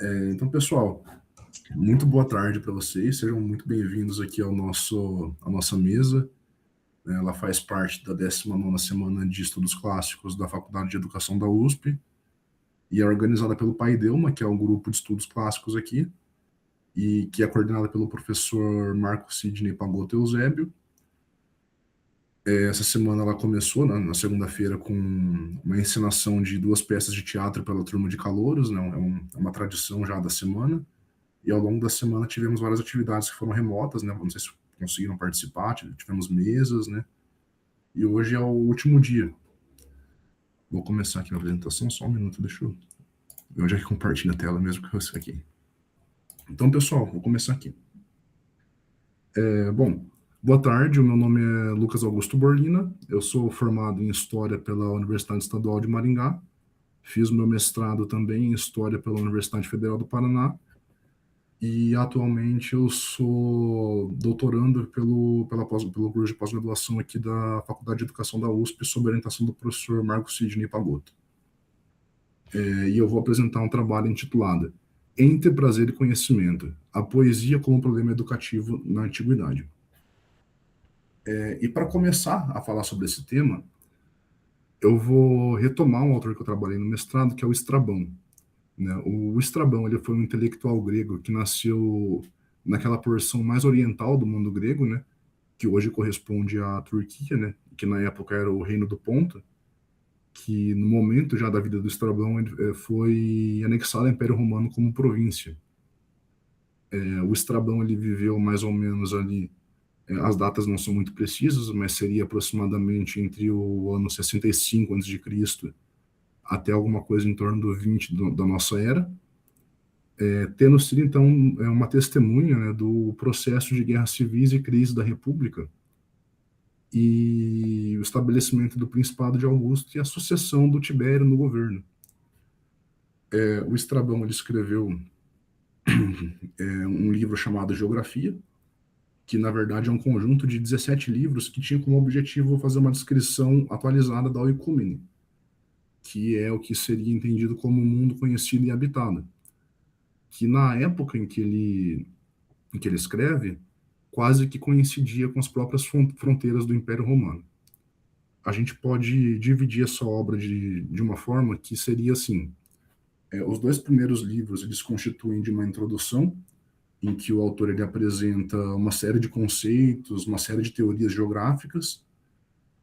Então, pessoal, muito boa tarde para vocês. Sejam muito bem-vindos aqui à nossa mesa. Ela faz parte da 19ª Semana de Estudos Clássicos da Faculdade de Educação da USP e é organizada pelo Paideuma, que é um grupo de estudos clássicos aqui, e que é coordenada pelo professor Marco Sidney Pagotto Eusébio. Essa semana ela começou, né, na segunda-feira, com uma encenação de 2 peças de teatro pela turma de calouros, né? É uma tradição já da semana. E ao longo da semana tivemos várias atividades que foram remotas, né? Não sei se conseguiram participar, tivemos mesas, né? E hoje é o último dia. Vou começar aqui a apresentação, só um minuto, deixa eu ver onde é que compartilha a tela mesmo que eu sei aqui. Então, pessoal, vou começar aqui. Bom, boa tarde, o meu nome é Lucas Augusto Borlina, eu sou formado em História pela Universidade Estadual de Maringá, fiz o meu mestrado também em História pela Universidade Federal do Paraná, e atualmente eu sou doutorando pelo curso de pós-graduação aqui da Faculdade de Educação da USP, sob orientação do professor Marco Sidney Pagotto. E eu vou apresentar um trabalho intitulado Entre Prazer e Conhecimento, a poesia como problema educativo na antiguidade. E para começar a falar sobre esse tema, eu vou retomar um autor que eu trabalhei no mestrado, que é o Estrabão. Né? O Estrabão, ele foi um intelectual grego que nasceu naquela porção mais oriental do mundo grego, né? Que hoje corresponde à Turquia, né? Que na época era o Reino do Ponto, que no momento já da vida do Estrabão ele, foi anexado ao Império Romano como província. O Estrabão ele viveu mais ou menos ali, as datas não são muito precisas, mas seria aproximadamente entre o ano 65 a.C. até alguma coisa em torno do 20 da nossa era. Tendo sido, então, uma testemunha, né, do processo de guerras civis e crise da República e o estabelecimento do Principado de Augusto e a sucessão do Tibério no governo. O Estrabão ele escreveu um livro chamado Geografia, que na verdade é um conjunto de 17 livros que tinha como objetivo fazer uma descrição atualizada da Oicumene, que é o que seria entendido como um mundo conhecido e habitado, que na época em que ele escreve, quase que coincidia com as próprias fronteiras do Império Romano. A gente pode dividir essa obra de uma forma que seria assim: os 2 primeiros livros eles constituem de uma introdução, em que o autor ele apresenta uma série de conceitos, uma série de teorias geográficas,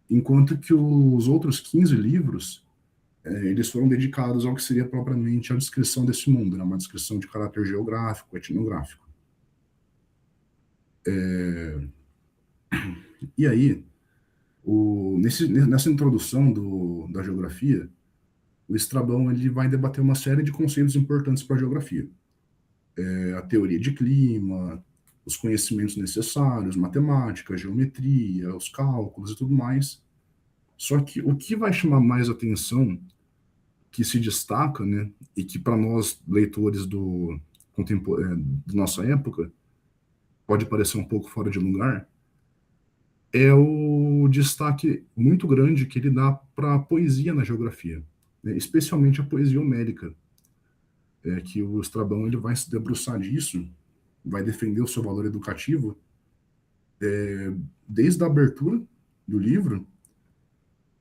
enquanto que os outros 15 livros eles foram dedicados ao que seria propriamente a descrição desse mundo, né? Uma descrição de caráter geográfico, etnográfico. E aí, nessa introdução da geografia, o Estrabão ele vai debater uma série de conceitos importantes para a geografia. A teoria de clima, os conhecimentos necessários, matemática, geometria, os cálculos e tudo mais. Só que o que vai chamar mais atenção, que se destaca, né, e que para nós, leitores da nossa época, pode parecer um pouco fora de lugar, é o destaque muito grande que ele dá para a poesia na geografia, né, especialmente a poesia homérica, que o Estrabão ele vai se debruçar disso, vai defender o seu valor educativo, desde a abertura do livro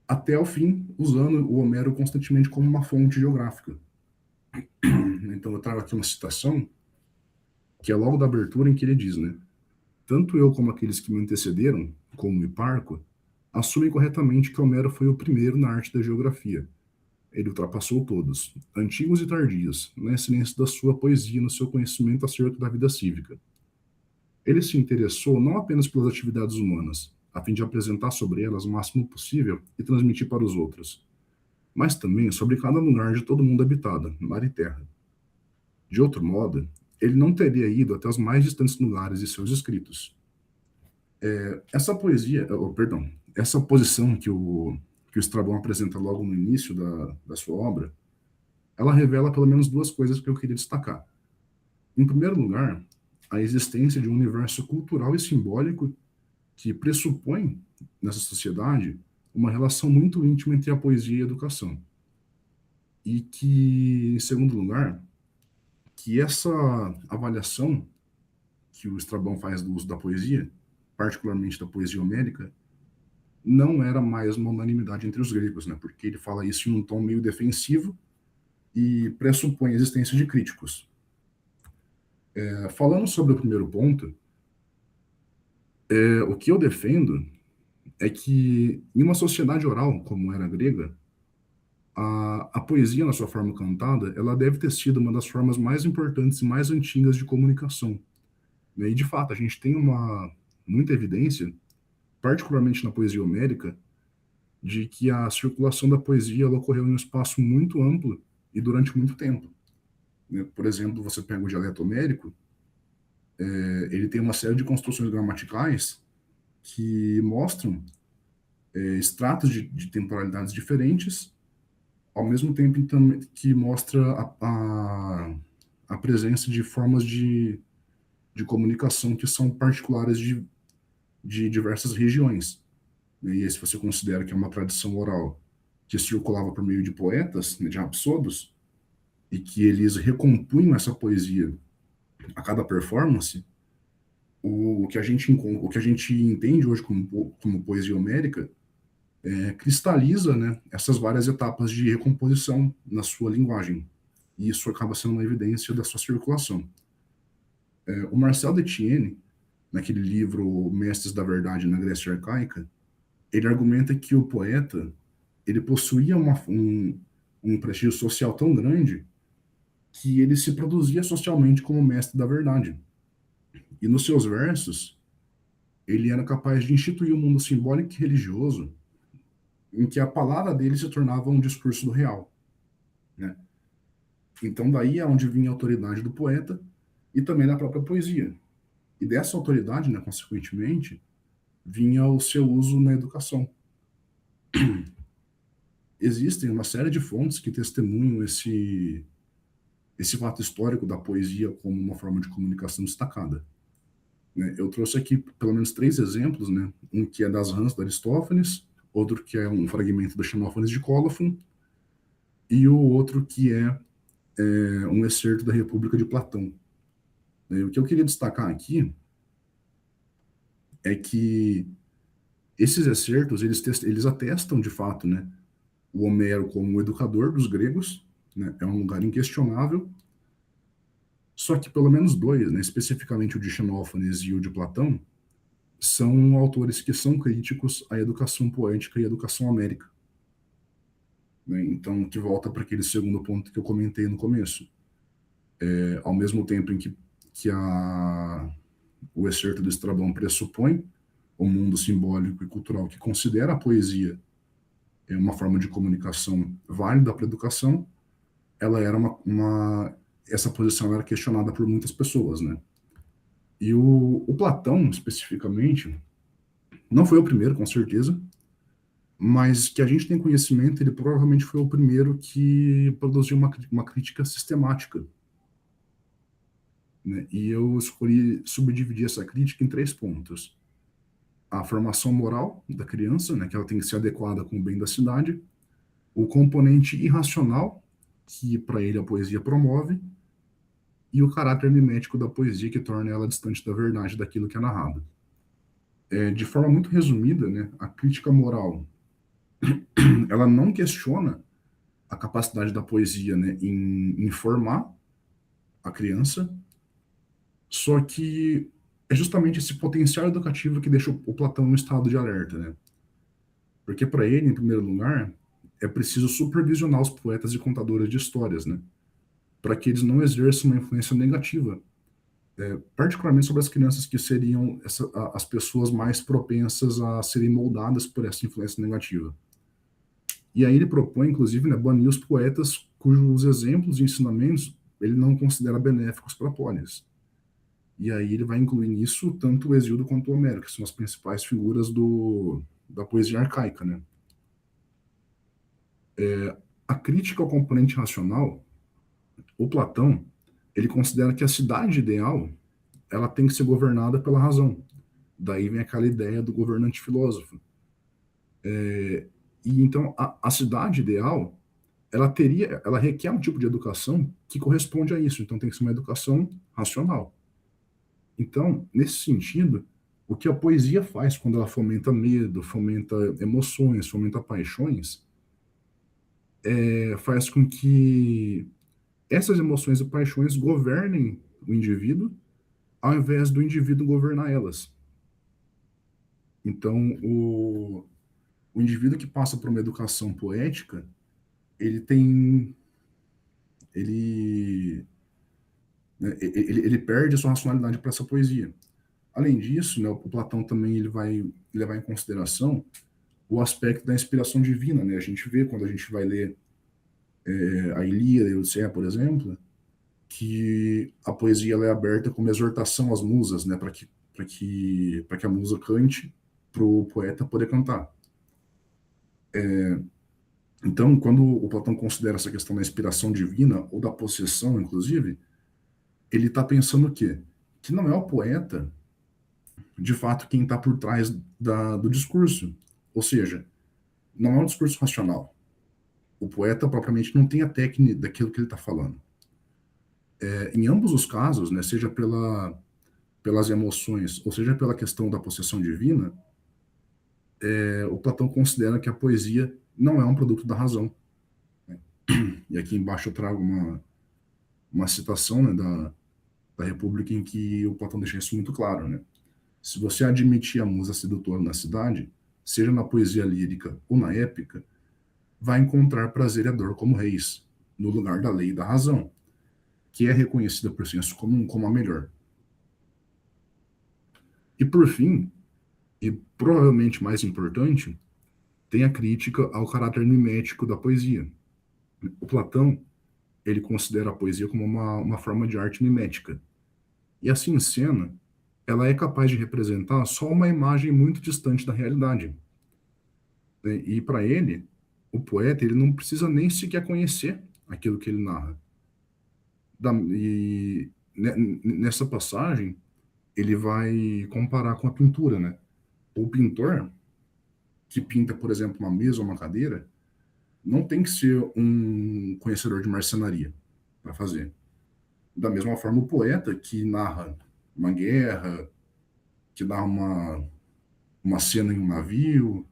até o fim, usando o Homero constantemente como uma fonte geográfica. Então eu trago aqui uma citação, que é logo da abertura, em que ele diz, né? Tanto eu como aqueles que me antecederam, como Hiparco, assumem corretamente que Homero foi o primeiro na arte da geografia. Ele ultrapassou todos, antigos e tardios, na excelência da sua poesia e no seu conhecimento acerca da vida cívica. Ele se interessou não apenas pelas atividades humanas, a fim de apresentar sobre elas o máximo possível e transmitir para os outros, mas também sobre cada lugar de todo mundo habitado, mar e terra. De outro modo, ele não teria ido até os mais distantes lugares de seus escritos. Essa poesia, perdão, essa posição que o Estrabão apresenta logo no início da sua obra, ela revela pelo menos 2 coisas que eu queria destacar. Em primeiro lugar, a existência de um universo cultural e simbólico que pressupõe, nessa sociedade, uma relação muito íntima entre a poesia e a educação. E que, em segundo lugar, que essa avaliação que o Estrabão faz do uso da poesia, particularmente da poesia homérica, não era mais uma unanimidade entre os gregos, né? Porque ele fala isso em um tom meio defensivo e pressupõe a existência de críticos. Falando sobre o primeiro ponto, o que eu defendo é que em uma sociedade oral, como era a grega, a poesia, na sua forma cantada, ela deve ter sido uma das formas mais importantes e mais antigas de comunicação, né? E, de fato, a gente tem muita evidência, particularmente na poesia homérica, de que a circulação da poesia ela ocorreu em um espaço muito amplo e durante muito tempo, né? Por exemplo, você pega o dialeto homérico, ele tem uma série de construções gramaticais que mostram estratos de temporalidades diferentes, ao mesmo tempo que mostra a presença de formas de comunicação que são particulares de diversas regiões. E aí, se você considera que é uma tradição oral que circulava por meio de poetas, né, de rapsodos, e que eles recompunham essa poesia a cada performance, o que a gente entende hoje como poesia homérica cristaliza, né, essas várias etapas de recomposição na sua linguagem. E isso acaba sendo uma evidência da sua circulação. O Marcel Detienne, naquele livro Mestres da Verdade na Grécia Arcaica, ele argumenta que o poeta ele possuía um prestígio social tão grande que ele se produzia socialmente como mestre da verdade. E nos seus versos, ele era capaz de instituir um mundo simbólico e religioso em que a palavra dele se tornava um discurso do real, né? Então daí é onde vinha a autoridade do poeta e também da própria poesia. E dessa autoridade, né, consequentemente, vinha o seu uso na educação. Existem uma série de fontes que testemunham esse fato histórico da poesia como uma forma de comunicação destacada, né? Eu trouxe aqui pelo menos 3 exemplos, né? Um que é das Rãs de Aristófanes, outro que é um fragmento da Xenófanes de Cólofon, e o outro que é um excerto da República de Platão. O que eu queria destacar aqui é que esses excertos, eles atestam, de fato, né, o Homero como o educador dos gregos, né, é um lugar inquestionável, só que pelo menos 2, né, especificamente o de Xenófanes e o de Platão, são autores que são críticos à educação poética e à educação homérica, né? Então, que volta para aquele segundo ponto que eu comentei no começo. Ao mesmo tempo em que o excerto do Estrabão pressupõe um mundo simbólico e cultural que considera a poesia uma forma de comunicação válida para a educação, ela era essa posição era questionada por muitas pessoas, né? E o Platão, especificamente, não foi o primeiro, com certeza, mas que a gente tem conhecimento, ele provavelmente foi o primeiro que produziu uma crítica sistemática, né? E eu escolhi subdividir essa crítica em 3 pontos. A formação moral da criança, né, que ela tem que ser adequada com o bem da cidade, o componente irracional, que para ele a poesia promove, e o caráter mimético da poesia, que torna ela distante da verdade daquilo que é narrado. De forma muito resumida, né, a crítica moral, ela não questiona a capacidade da poesia, né, em formar a criança, só que é justamente esse potencial educativo que deixa o Platão no estado de alerta, né? Porque para ele, em primeiro lugar, é preciso supervisionar os poetas e contadores de histórias, né? Para que eles não exerçam uma influência negativa, particularmente sobre as crianças que seriam as pessoas mais propensas a serem moldadas por essa influência negativa. E aí ele propõe, inclusive, né, banir os poetas cujos exemplos e ensinamentos ele não considera benéficos para a polis. E aí ele vai incluir nisso tanto o Hesíodo quanto o Homero, que são as principais figuras da poesia arcaica, né? A crítica ao componente racional, o Platão, ele considera que a cidade ideal ela tem que ser governada pela razão. Daí vem aquela ideia do governante filósofo. E então a cidade ideal ela requer um tipo de educação que corresponde a isso. Então, tem que ser uma educação racional. Então, nesse sentido, o que a poesia faz quando ela fomenta medo, fomenta emoções, fomenta paixões, faz com que essas emoções e paixões governem o indivíduo, ao invés do indivíduo governar elas. Então, o indivíduo que passa por uma educação poética, ele tem, ele, né, ele perde a sua racionalidade para essa poesia. Além disso, né, o Platão também ele vai levar em consideração o aspecto da inspiração divina, né? A gente vê quando a gente vai ler a Ilíada e a Odisseia, por exemplo, que a poesia ela é aberta como exortação às musas, né, para que a musa cante para o poeta poder cantar. Então, quando o Platão considera essa questão da inspiração divina ou da possessão, inclusive, ele está pensando o quê? Que não é o poeta, de fato, quem está por trás do discurso. Ou seja, não é um discurso racional. O poeta propriamente não tem a técnica daquilo que ele está falando. Em ambos os casos, né, seja pelas emoções, ou seja pela questão da possessão divina, o Platão considera que a poesia não é um produto da razão. E aqui embaixo eu trago uma citação, né, da República em que o Platão deixa isso muito claro, né? Se você admitir a musa sedutora na cidade, seja na poesia lírica ou na épica, vai encontrar prazer e dor como reis, no lugar da lei e da razão, que é reconhecida por senso comum como a melhor. E por fim, e provavelmente mais importante, tem a crítica ao caráter mimético da poesia. O Platão, ele considera a poesia como uma forma de arte mimética. E assim em cena, ela é capaz de representar só uma imagem muito distante da realidade. E para ele, o poeta, ele não precisa nem sequer conhecer aquilo que ele narra. Nessa passagem, ele vai comparar com a pintura, né? O pintor que pinta, por exemplo, uma mesa ou uma cadeira, não tem que ser um conhecedor de marcenaria para fazer. Da mesma forma, o poeta que narra uma guerra, que narra uma cena em um navio,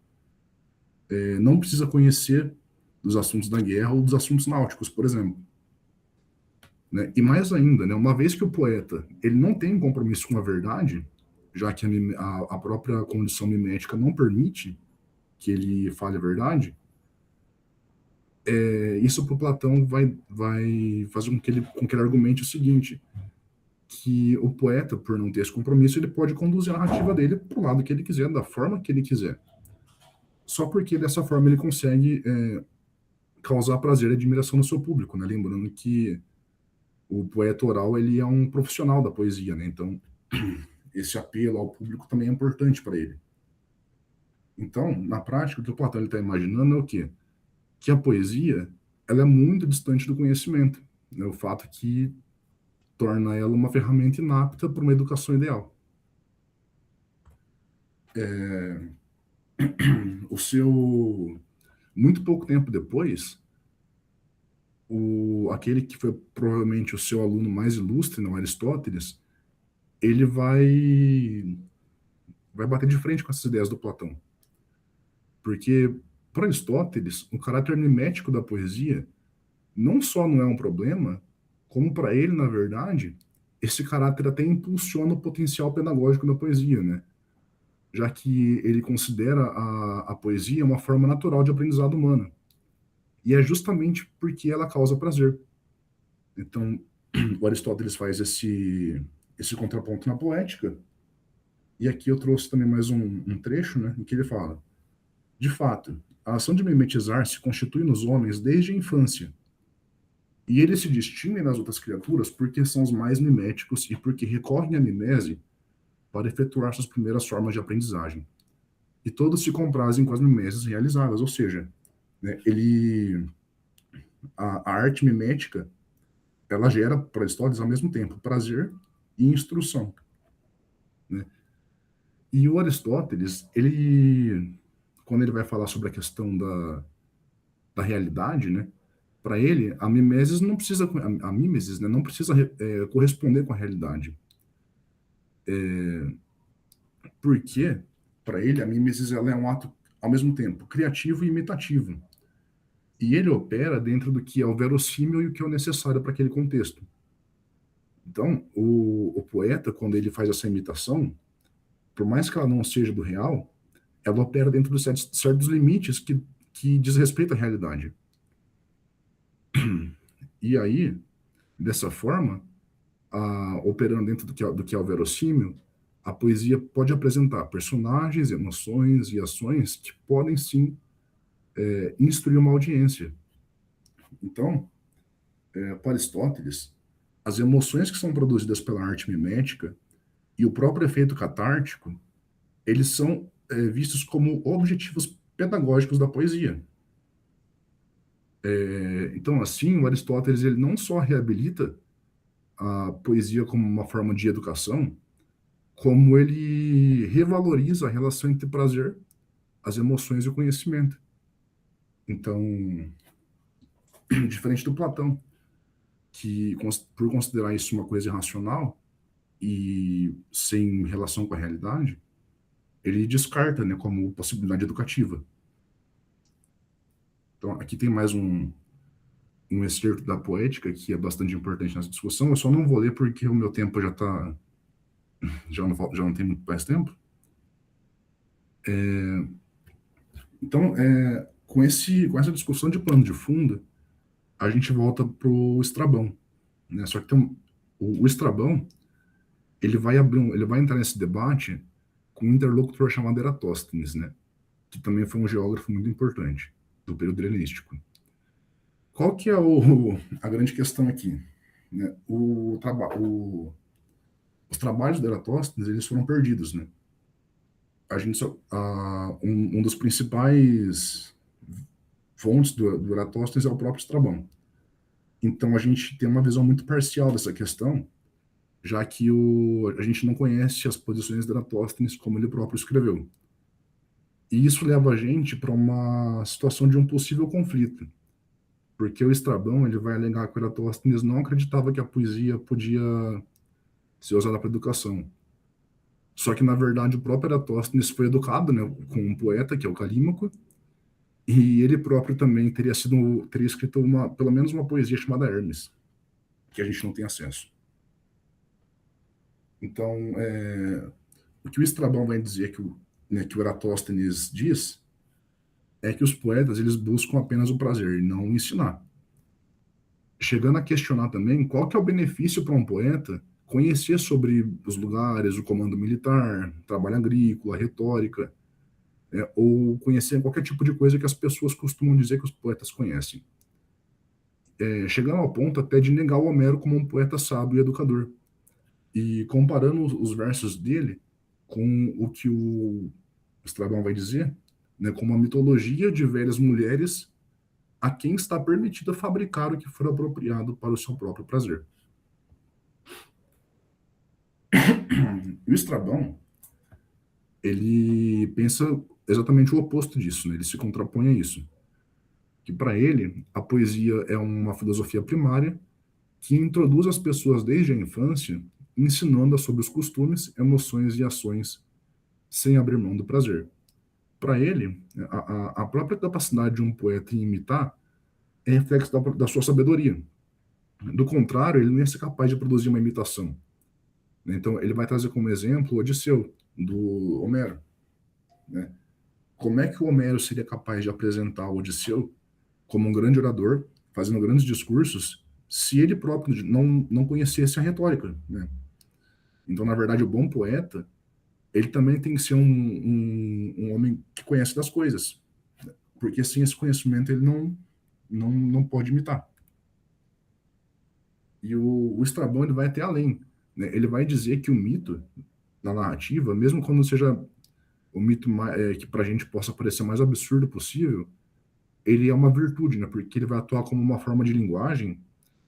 não precisa conhecer dos assuntos da guerra ou dos assuntos náuticos, por exemplo. Né? E mais ainda, né, uma vez que o poeta ele não tem um compromisso com a verdade, já que a própria condição mimética não permite que ele fale a verdade, isso para o Platão vai fazer com que ele argumente o seguinte, que o poeta, por não ter esse compromisso, ele pode conduzir a narrativa dele para o lado que ele quiser, da forma que ele quiser. Só porque dessa forma ele consegue causar prazer e admiração no seu público, né? Lembrando que o poeta oral ele é um profissional da poesia, né? Então esse apelo ao público também é importante para ele. Então, na prática, o que o Platão está imaginando é o quê? Que a poesia ela é muito distante do conhecimento, né? O fato que torna ela uma ferramenta inapta para uma educação ideal. O seu muito pouco tempo depois, aquele que foi provavelmente o seu aluno mais ilustre, não Aristóteles, ele vai bater de frente com essas ideias do Platão. Porque, para Aristóteles, o caráter mimético da poesia não só não é um problema, como para ele, na verdade, esse caráter até impulsiona o potencial pedagógico da poesia, né? Já que ele considera a poesia uma forma natural de aprendizado humano. E é justamente porque ela causa prazer. Então, o Aristóteles faz esse contraponto na poética, e aqui eu trouxe também mais um trecho, né, em que ele fala: de fato, a ação de mimetizar se constitui nos homens desde a infância, e eles se distinguem das outras criaturas porque são os mais miméticos e porque recorrem à mimese para efetuar suas primeiras formas de aprendizagem. E todos se comprazem com as mimeses realizadas, ou seja, né, a arte mimética ela gera para Aristóteles ao mesmo tempo prazer e instrução, né? E o Aristóteles, quando ele vai falar sobre a questão da realidade, né, Para ele, a mimesis não precisa, a mimesis, né, não precisa corresponder com a realidade. Porque, para ele, a mimesis ela é um ato, ao mesmo tempo, criativo e imitativo. E ele opera dentro do que é o verossímil e o que é o necessário para aquele contexto. Então, o poeta, quando ele faz essa imitação, por mais que ela não seja do real, ela opera dentro de certos limites que diz respeito à realidade. E aí, dessa forma, operando dentro do que é o verossímil, a poesia pode apresentar personagens, emoções e ações que podem sim instruir uma audiência. Então, para Aristóteles, as emoções que são produzidas pela arte mimética e o próprio efeito catártico, eles são vistos como objetivos pedagógicos da poesia. Então, assim, o Aristóteles ele não só reabilita a poesia como uma forma de educação, como ele revaloriza a relação entre prazer, as emoções e o conhecimento. Então, diferente do Platão, que por considerar isso uma coisa irracional e sem relação com a realidade, ele descarta, né, como possibilidade educativa. Então, aqui tem mais um excerto da poética que é bastante importante nessa discussão. Eu só não vou ler porque o meu tempo já não tem muito mais tempo. Então, com essa discussão de plano de fundo, a gente volta para o Estrabão, né? Só que o Estrabão ele vai entrar nesse debate com um interlocutor chamado Eratóstenes, né? Que também foi um geógrafo muito importante do período helenístico. Qual que é a grande questão aqui? Né? Os trabalhos do Eratóstenes eles foram perdidos, né? Um dos principais fontes do Eratóstenes é o próprio Estrabão. Então a gente tem uma visão muito parcial dessa questão, já que a gente não conhece as posições de Eratóstenes como ele próprio escreveu. E isso leva a gente para uma situação de um possível conflito, porque o Estrabão ele vai alegar que o Eratóstenes não acreditava que a poesia podia ser usada para educação. Só que, na verdade, o próprio Eratóstenes foi educado, né, com um poeta, que é o Calímaco, e ele próprio também teria escrito pelo menos uma poesia chamada Hermes, que a gente não tem acesso. Então, o que o Estrabão vai dizer que o Eratóstenes diz é que os poetas eles buscam apenas o prazer e não ensinar. Chegando a questionar também qual que é o benefício para um poeta conhecer sobre os lugares, o comando militar, trabalho agrícola, retórica, ou conhecer qualquer tipo de coisa que as pessoas costumam dizer que os poetas conhecem. Chegando ao ponto até de negar o Homero como um poeta sábio e educador. E comparando os versos dele com o que o Estrabão vai dizer, né, com uma mitologia de velhas mulheres a quem está permitido fabricar o que for apropriado para o seu próprio prazer. E o Estrabão, ele pensa exatamente o oposto disso, né? Ele se contrapõe a isso. Que para ele, a poesia é uma filosofia primária que introduz as pessoas desde a infância, ensinando-as sobre os costumes, emoções e ações, sem abrir mão do prazer. Para ele, a própria capacidade de um poeta em imitar é reflexo da sua sabedoria. Do contrário, ele não ia ser capaz de produzir uma imitação. Então, ele vai trazer como exemplo o Odisseu, do Homero. Né? Como é que o Homero seria capaz de apresentar o Odisseu como um grande orador, fazendo grandes discursos, se ele próprio não conhecesse a retórica? Né? Então, na verdade, o bom poeta, ele também tem que ser um homem que conhece das coisas, porque sem esse conhecimento ele não pode imitar. E o Estrabão ele vai até além. Né? Ele vai dizer que o mito, na narrativa, mesmo quando seja o mito que para a gente possa parecer mais absurdo possível, ele é uma virtude, né? Porque ele vai atuar como uma forma de linguagem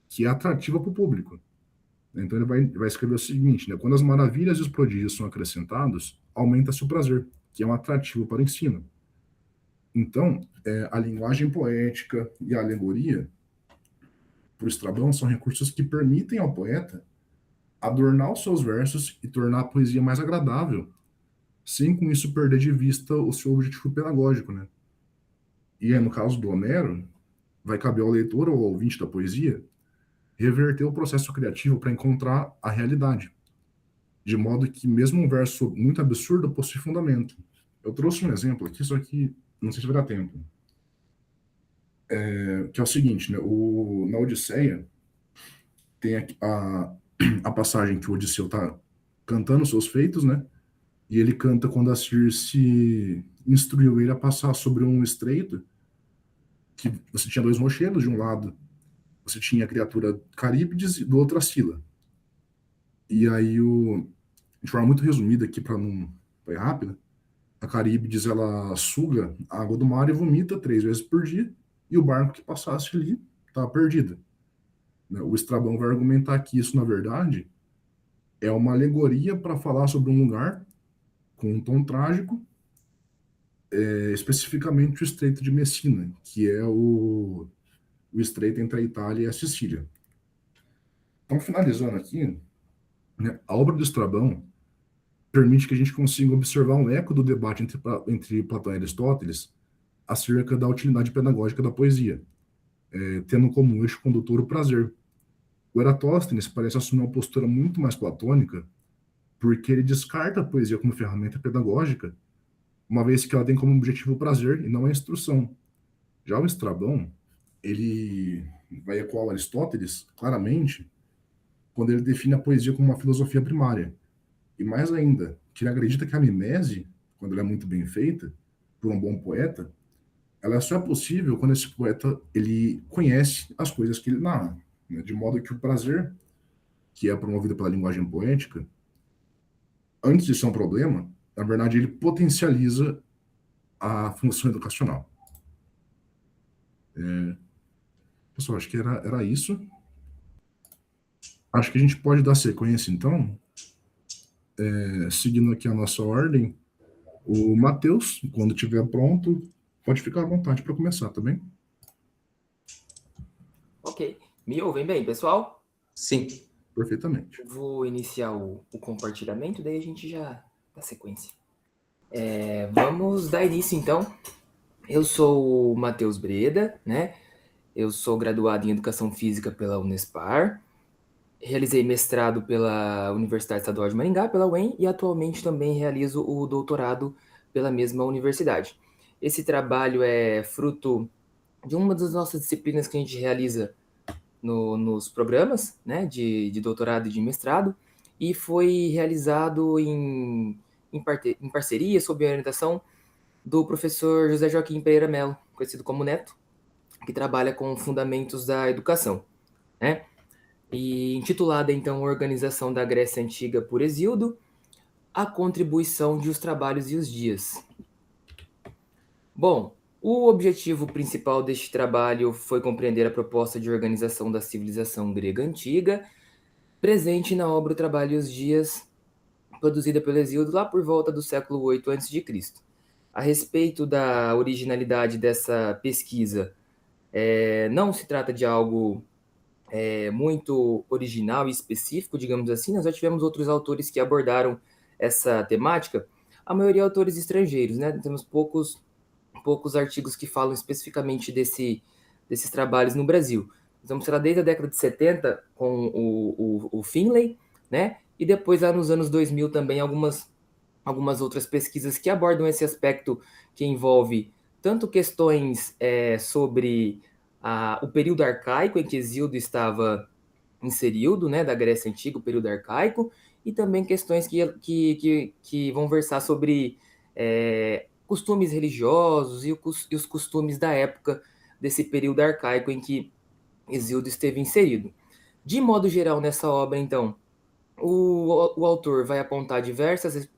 que é atrativa para o público. Então ele vai escrever o seguinte, né? Quando as maravilhas e os prodígios são acrescentados, aumenta-se o prazer, que é um atrativo para o ensino. Então, a linguagem poética e a alegoria, por Estrabão são recursos que permitem ao poeta adornar os seus versos e tornar a poesia mais agradável, sem com isso perder de vista o seu objetivo pedagógico, né? E aí, no caso do Homero, vai caber ao leitor ou ao ouvinte da poesia reverter o processo criativo para encontrar a realidade, de modo que mesmo um verso muito absurdo possui fundamento. Eu trouxe um exemplo aqui, só que não sei se vai dar tempo, que é o seguinte, né? Na Odisseia tem a passagem que o Odisseu está cantando seus feitos, né? E ele canta quando a Circe instruiu ele a passar sobre um estreito, que você tinha dois rochedos, de um lado você tinha a criatura Carípides e do outro a Sila. E aí, de forma muito resumida aqui, para não ir rápida, a Carípides, ela suga a água do mar e vomita 3 vezes por dia, e o barco que passasse ali estava perdido. Né? O Estrabão vai argumentar que isso, na verdade, é uma alegoria para falar sobre um lugar com um tom trágico, especificamente o Estreito de Messina, que é o estreito entre a Itália e a Sicília. Então, finalizando aqui, né, a obra do Estrabão permite que a gente consiga observar um eco do debate entre Platão e Aristóteles acerca da utilidade pedagógica da poesia, tendo como eixo condutor o prazer. O Eratóstenes parece assumir uma postura muito mais platônica, porque ele descarta a poesia como ferramenta pedagógica, uma vez que ela tem como objetivo o prazer e não a instrução. Já o Estrabão, ele vai ecoar o Aristóteles claramente quando ele define a poesia como uma filosofia primária. E mais ainda, que ele acredita que a mimese, quando ela é muito bem feita, por um bom poeta, ela só é possível quando esse poeta ele conhece as coisas que ele narra, né? De modo que o prazer, que é promovido pela linguagem poética, antes de ser um problema, na verdade ele potencializa a função educacional. Pessoal, acho que era isso. Acho que a gente pode dar sequência, então, seguindo aqui a nossa ordem. O Matheus, quando estiver pronto, pode ficar à vontade para começar, tá bem? Ok. Me ouvem bem, pessoal? Sim. Perfeitamente. Vou iniciar o compartilhamento, daí a gente já dá sequência. Vamos dar início, então. Eu sou o Matheus Breda, né? Eu sou graduado em Educação Física pela Unespar. Realizei mestrado pela Universidade Estadual de Maringá, pela UEM, e atualmente também realizo o doutorado pela mesma universidade. Esse trabalho é fruto de uma das nossas disciplinas que a gente realiza nos programas, né, de doutorado e de mestrado, e foi realizado em parceria, sob a orientação do professor José Joaquim Pereira Mello, conhecido como Neto, que trabalha com fundamentos da educação, né? E intitulada, então, Organização da Grécia Antiga por Hesíodo, a contribuição de Os Trabalhos e os Dias. Bom, o objetivo principal deste trabalho foi compreender a proposta de organização da civilização grega antiga, presente na obra O Trabalho e os Dias, produzida pelo Hesíodo lá por volta do século 8 a.C. A respeito da originalidade dessa pesquisa, não se trata de algo muito original e específico, digamos assim. Nós já tivemos outros autores que abordaram essa temática, a maioria autores estrangeiros, né? Temos poucos artigos que falam especificamente desses trabalhos no Brasil. Vamos falar desde a década de 70 com o Finlay, né? E depois, lá nos anos 2000, também algumas outras pesquisas que abordam esse aspecto que envolve tanto questões sobre o período arcaico em que Hesíodo estava inserido, né, da Grécia Antiga, o período arcaico, e também questões que vão versar sobre costumes religiosos e os costumes da época desse período arcaico em que Hesíodo esteve inserido. De modo geral, nessa obra, então, o autor vai apontar diversas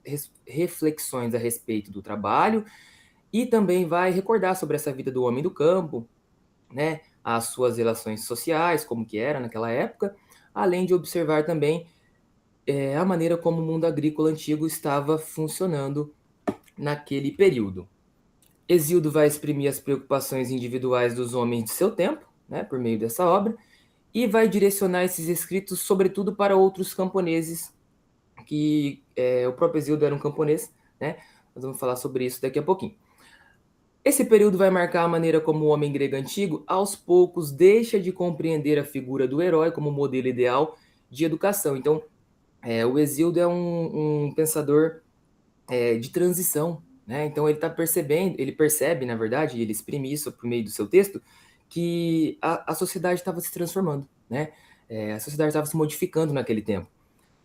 reflexões a respeito do trabalho e também vai recordar sobre essa vida do homem do campo, né, as suas relações sociais, como que era naquela época, além de observar também a maneira como o mundo agrícola antigo estava funcionando naquele período. Hesíodo vai exprimir as preocupações individuais dos homens de seu tempo, né, por meio dessa obra, e vai direcionar esses escritos, sobretudo, para outros camponeses, que o próprio Hesíodo era um camponês, né? Nós vamos falar sobre isso daqui a pouquinho. Esse período vai marcar a maneira como o homem grego antigo, aos poucos, deixa de compreender a figura do herói como modelo ideal de educação. Então, o Hesíodo é um pensador de transição, né? Então ele está percebendo, ele percebe, na verdade, e ele exprime isso por meio do seu texto, que a sociedade estava se transformando, né? A sociedade estava se modificando naquele tempo.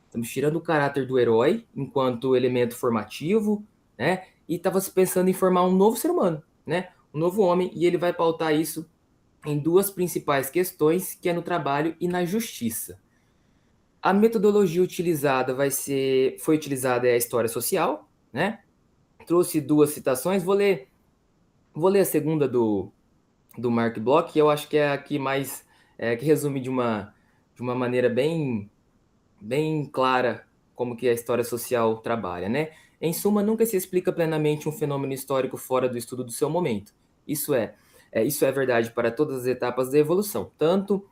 Estamos tirando o caráter do herói enquanto elemento formativo, né? E estava se pensando em formar um novo ser humano, né? Um novo homem, e ele vai pautar isso em duas principais questões, que é no trabalho e na justiça. A metodologia utilizada foi utilizada a história social, né? Trouxe duas citações, vou ler a segunda do Mark Bloch, que eu acho que é a que mais que resume de uma maneira bem clara como que a história social trabalha, né? Em suma, nunca se explica plenamente um fenômeno histórico fora do estudo do seu momento. Isso é verdade para todas as etapas da evolução, tanto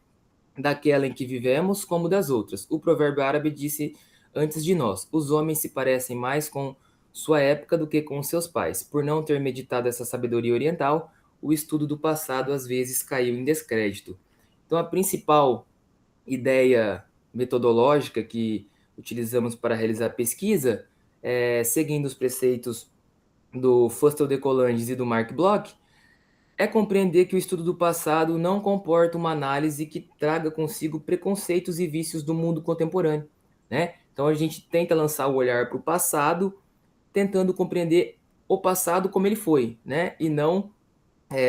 daquela em que vivemos como das outras. O provérbio árabe disse antes de nós: os homens se parecem mais com sua época do que com seus pais. Por não ter meditado essa sabedoria oriental, o estudo do passado às vezes caiu em descrédito. Então, a principal ideia metodológica que utilizamos para realizar pesquisa, seguindo os preceitos do Fustel de Coulanges e do Mark Bloch, é compreender que o estudo do passado não comporta uma análise que traga consigo preconceitos e vícios do mundo contemporâneo, né? Então a gente tenta lançar o olhar para o passado, tentando compreender o passado como ele foi, né? E não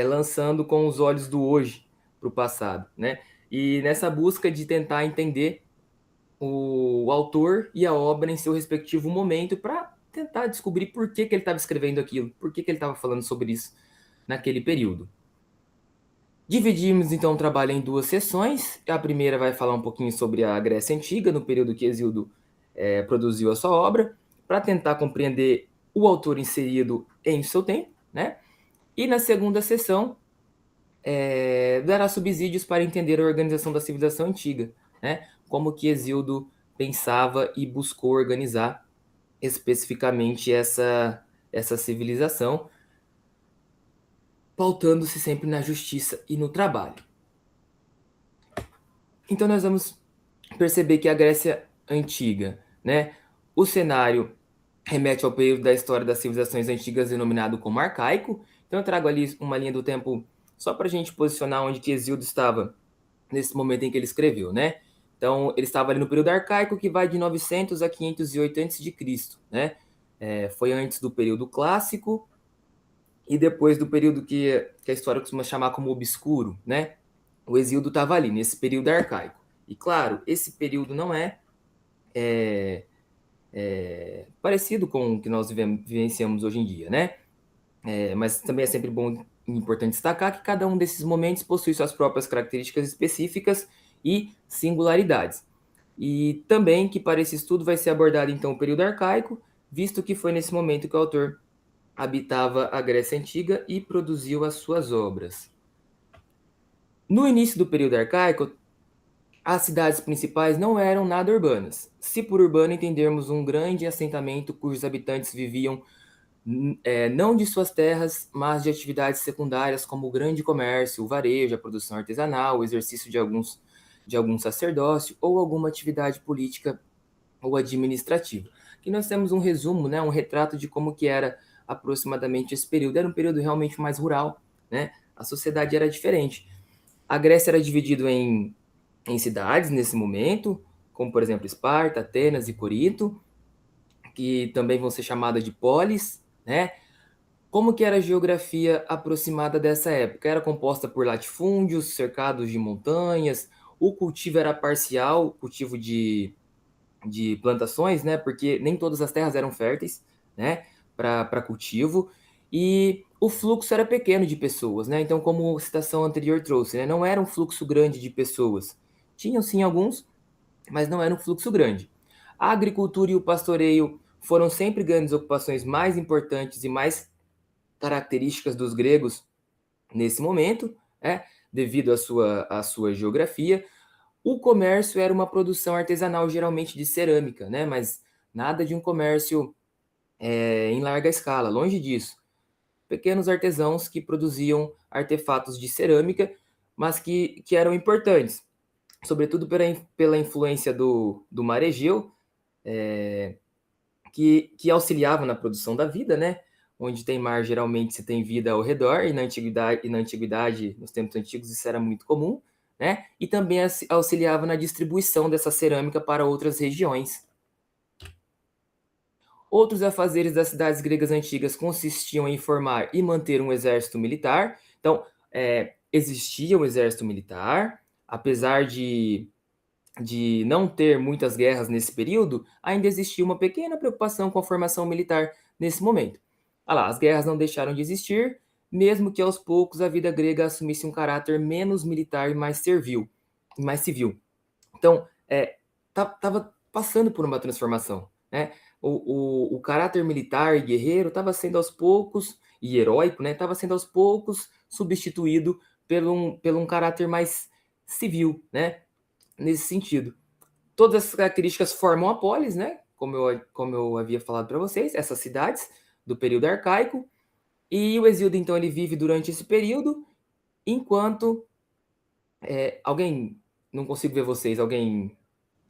lançando com os olhos do hoje para o passado, né? E nessa busca de tentar entender o autor e a obra em seu respectivo momento para tentar descobrir por que ele estava escrevendo aquilo, por que ele estava falando sobre isso naquele período. Dividimos então o trabalho em duas sessões. A primeira vai falar um pouquinho sobre a Grécia Antiga, no período que Hesíodo produziu a sua obra, para tentar compreender o autor inserido em seu tempo, né? E na segunda sessão, dará subsídios para entender a organização da civilização antiga, né? Como que Hesíodo pensava e buscou organizar especificamente essa civilização, pautando-se sempre na justiça e no trabalho. Então nós vamos perceber que a Grécia Antiga, né? O cenário remete ao período da história das civilizações antigas denominado como arcaico. Então eu trago ali uma linha do tempo só para a gente posicionar onde que Hesíodo estava nesse momento em que ele escreveu, né? Então ele estava ali no período arcaico, que vai de 900 a 508 a.C., né? Foi antes do período clássico e depois do período que a história costuma chamar como obscuro, né? O Hesíodo estava ali, nesse período arcaico. E claro, esse período não é parecido com o que nós vivenciamos hoje em dia, né? Mas também é sempre bom e importante destacar que cada um desses momentos possui suas próprias características específicas e singularidades. E também que para esse estudo vai ser abordado então o período arcaico, visto que foi nesse momento que o autor habitava a Grécia Antiga e produziu as suas obras. No início do período arcaico, as cidades principais não eram nada urbanas. Se por urbano entendermos um grande assentamento cujos habitantes viviam não de suas terras, mas de atividades secundárias como o grande comércio, o varejo, a produção artesanal, o exercício de algum sacerdócio ou alguma atividade política ou administrativa. Aqui nós temos um resumo, né, um retrato de como que era aproximadamente esse período. Era um período realmente mais rural, né? A sociedade era diferente. A Grécia era dividida em cidades nesse momento, como por exemplo Esparta, Atenas e Corinto, que também vão ser chamadas de polis, né? Como que era a geografia aproximada dessa época? Era composta por latifúndios, cercados de montanhas, o cultivo era parcial, cultivo de plantações, né? Porque nem todas as terras eram férteis, né? Para cultivo, e o fluxo era pequeno de pessoas, né? Então, como a citação anterior trouxe, né? Não era um fluxo grande de pessoas. Tinham sim alguns, mas não era um fluxo grande. A agricultura e o pastoreio foram sempre grandes ocupações mais importantes e mais características dos gregos nesse momento, devido à sua geografia. O comércio era uma produção artesanal, geralmente de cerâmica, né? Mas nada de um comércio em larga escala, longe disso. Pequenos artesãos que produziam artefatos de cerâmica, mas que eram importantes, sobretudo pela influência do mar Egeu, que auxiliavam na produção da vida, né? Onde tem mar, geralmente se tem vida ao redor, e na antiguidade, nos tempos antigos, isso era muito comum, né? E também auxiliava na distribuição dessa cerâmica para outras regiões. Outros afazeres das cidades gregas antigas consistiam em formar e manter um exército militar. Então, existia um exército militar, apesar de não ter muitas guerras nesse período, ainda existia uma pequena preocupação com a formação militar nesse momento. As guerras não deixaram de existir, mesmo que aos poucos a vida grega assumisse um caráter menos militar e mais civil. Então, estava passando por uma transformação, né? O caráter militar e guerreiro estava sendo aos poucos, e heróico, né? Estava sendo aos poucos substituído por um caráter mais civil, né? Nesse sentido. Todas essas características formam a polis, né? Como eu havia falado para vocês, essas cidades do período arcaico. E o Hesíodo, então, ele vive durante esse período, enquanto... alguém... Não consigo ver vocês. Alguém...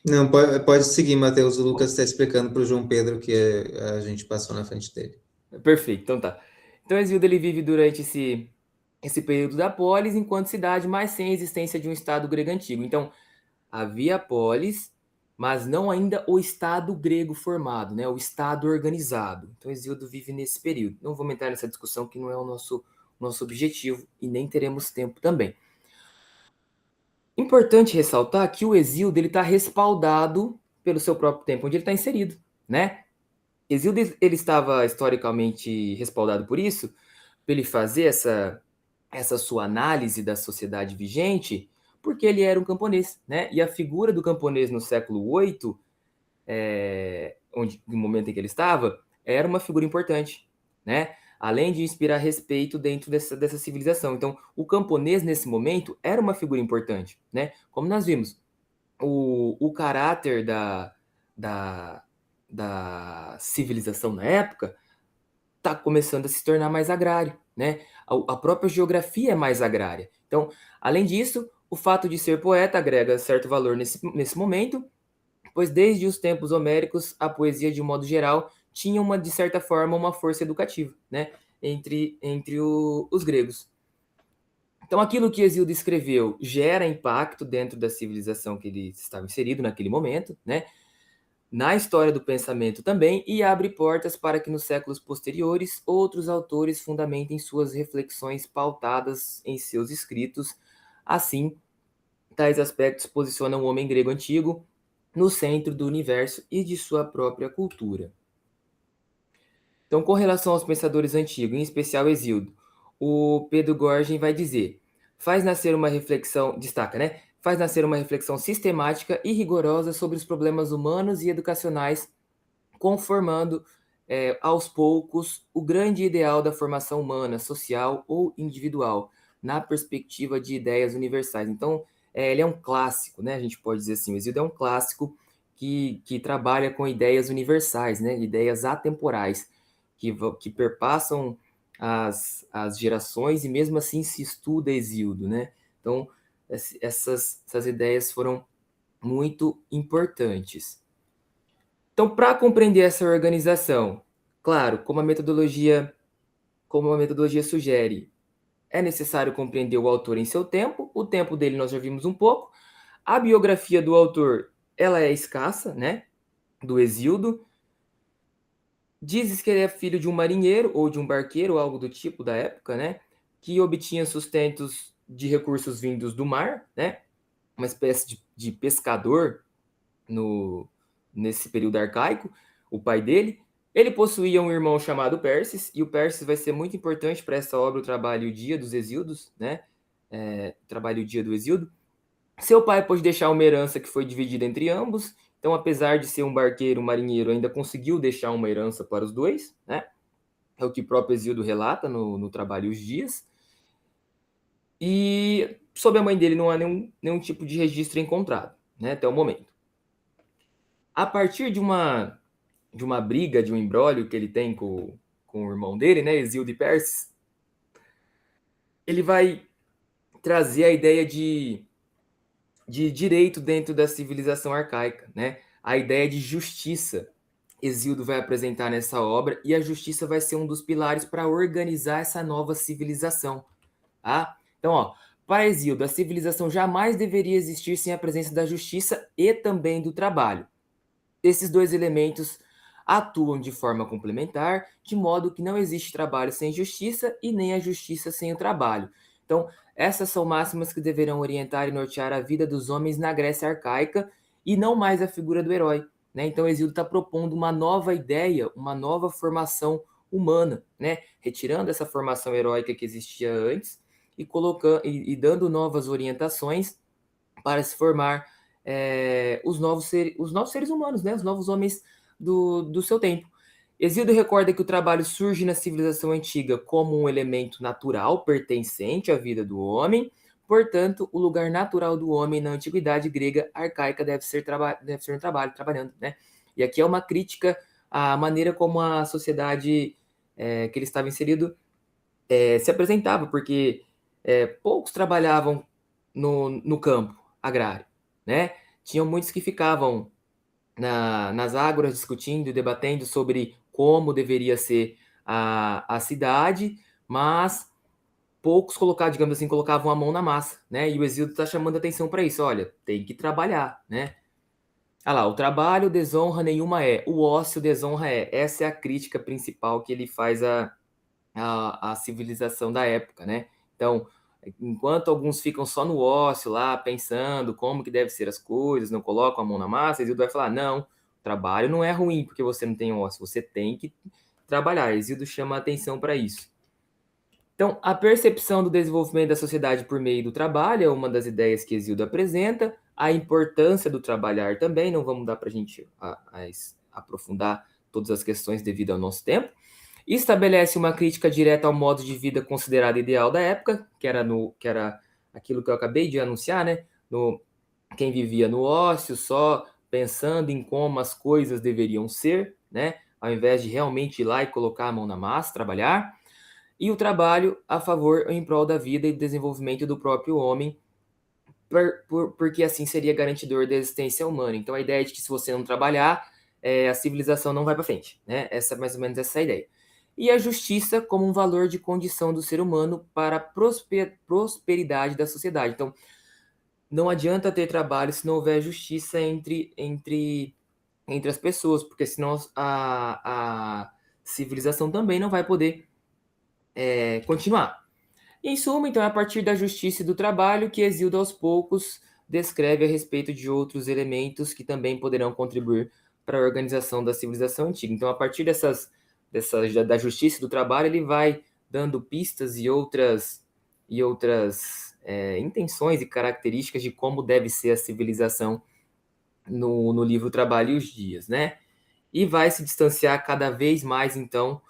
Não, pode seguir, Matheus. O Lucas está explicando para o João Pedro que a gente passou na frente dele. Perfeito, então tá. Então, Hesíodo, ele vive durante esse período da polis, enquanto cidade, mas sem a existência de um Estado grego antigo. Então, havia a polis, mas não ainda o Estado grego formado, né? O Estado organizado. Então, Hesíodo vive nesse período. Não vou entrar nessa discussão, que não é o nosso objetivo, e nem teremos tempo também. Importante ressaltar que o Hesíodo está respaldado pelo seu próprio tempo, onde ele está inserido, né? Hesíodo, ele estava historicamente respaldado por isso, para ele fazer essa sua análise da sociedade vigente, porque ele era um camponês, né? E a figura do camponês no século VIII, no momento em que ele estava, era uma figura importante, né? Além de inspirar respeito dentro dessa civilização. Então, o camponês, nesse momento, era uma figura importante, né? Como nós vimos, o caráter da civilização na época está começando a se tornar mais agrário, né? A própria geografia é mais agrária. Então, além disso, o fato de ser poeta agrega certo valor nesse momento, pois desde os tempos homéricos, a poesia, de um modo geral, tinha, de certa forma, uma força educativa, né? entre os gregos. Então, aquilo que Hesíodo escreveu gera impacto dentro da civilização que ele estava inserido naquele momento, né? Na história do pensamento também, e abre portas para que nos séculos posteriores outros autores fundamentem suas reflexões pautadas em seus escritos. Assim, tais aspectos posicionam o homem grego antigo no centro do universo e de sua própria cultura. Então, com relação aos pensadores antigos, em especial Hesíodo, o Pedro Gorgian vai dizer: faz nascer uma reflexão, destaca, né? Faz nascer uma reflexão sistemática e rigorosa sobre os problemas humanos e educacionais, conformando aos poucos o grande ideal da formação humana, social ou individual, na perspectiva de ideias universais. Então, ele é um clássico, né? A gente pode dizer assim, o Hesíodo é um clássico que trabalha com ideias universais, né? Ideias atemporais, que perpassam as gerações, e mesmo assim se estuda Hesíodo, né? Então, essas ideias foram muito importantes. Então, para compreender essa organização, claro, como a metodologia sugere, é necessário compreender o autor em seu tempo. O tempo dele nós já vimos um pouco. A biografia do autor, ela é escassa, né? Do Hesíodo. Dizes que ele é filho de um marinheiro ou de um barqueiro, algo do tipo da época, né? Que obtinha sustentos de recursos vindos do mar, né? Uma espécie de pescador nesse período arcaico, o pai dele. Ele possuía um irmão chamado Pérsis, e o Pérsis vai ser muito importante para essa obra, o Trabalho e o Dia dos Hesíodos, né? Trabalho e o Dia do Hesíodo. Seu pai pôde deixar uma herança que foi dividida entre ambos. Então, apesar de ser um barqueiro, um marinheiro, ainda conseguiu deixar uma herança para os dois, né? É o que o próprio Hesíodo relata no Trabalho e os Dias. E sobre a mãe dele não há nenhum tipo de registro encontrado, né, até o momento. A partir de uma briga, de um imbróglio que ele tem com o irmão dele, né, Exildo e Perses, ele vai trazer a ideia de direito dentro da civilização arcaica, né? A ideia de justiça. Exildo vai apresentar nessa obra, e a justiça vai ser um dos pilares para organizar essa nova civilização. Tá? Então, ó, para Exildo, a civilização jamais deveria existir sem a presença da justiça e também do trabalho. Esses dois elementos atuam de forma complementar, de modo que não existe trabalho sem justiça e nem a justiça sem o trabalho. Então, essas são máximas que deverão orientar e nortear a vida dos homens na Grécia arcaica e não mais a figura do herói. Né? Então, Exildo está propondo uma nova ideia, uma nova formação humana, né? Retirando essa formação heróica que existia antes e colocando e dando novas orientações para se formar os novos seres humanos, né? Os novos homens do seu tempo. Exildo recorda que o trabalho surge na civilização antiga como um elemento natural pertencente à vida do homem, portanto, o lugar natural do homem na antiguidade grega arcaica deve ser no trabalho, trabalhando, né? E aqui é uma crítica à maneira como a sociedade que ele estava inserido se apresentava, porque poucos trabalhavam no campo agrário, né? Tinham muitos que ficavam nas ágoras discutindo e debatendo sobre como deveria ser a cidade, mas poucos digamos assim, colocavam a mão na massa, né? E o Exílio está chamando atenção para isso. Olha, tem que trabalhar, né? Ah lá, o trabalho desonra nenhuma o ócio desonra Essa é a crítica principal que ele faz a civilização da época, né? Então, enquanto alguns ficam só no ócio lá, pensando como que deve ser as coisas, não colocam a mão na massa, Exildo vai falar, não, o trabalho não é ruim porque você não tem ócio, você tem que trabalhar. Exildo chama a atenção para isso. Então, a percepção do desenvolvimento da sociedade por meio do trabalho é uma das ideias que Exildo apresenta, a importância do trabalhar também, não vamos dar para a gente aprofundar todas as questões devido ao nosso tempo. Estabelece uma crítica direta ao modo de vida considerado ideal da época, que era aquilo que eu acabei de anunciar, né? Quem vivia no ócio, só pensando em como as coisas deveriam ser, né? Ao invés de realmente ir lá e colocar a mão na massa, trabalhar. E o trabalho a favor em prol da vida e desenvolvimento do próprio homem, porque assim seria garantidor da existência humana. Então a ideia de que se você não trabalhar, a civilização não vai para frente, né? Mais ou menos essa é a ideia. E a justiça como um valor de condição do ser humano para a prosperidade da sociedade. Então, não adianta ter trabalho se não houver justiça entre as pessoas, porque senão a civilização também não vai poder continuar. Em suma, então, é a partir da justiça e do trabalho que Exildo, aos poucos, descreve a respeito de outros elementos que também poderão contribuir para a organização da civilização antiga. Então, a partir da justiça e do trabalho, ele vai dando pistas e outras intenções e características de como deve ser a civilização no livro Trabalho e os Dias, né? E vai se distanciar cada vez mais, então,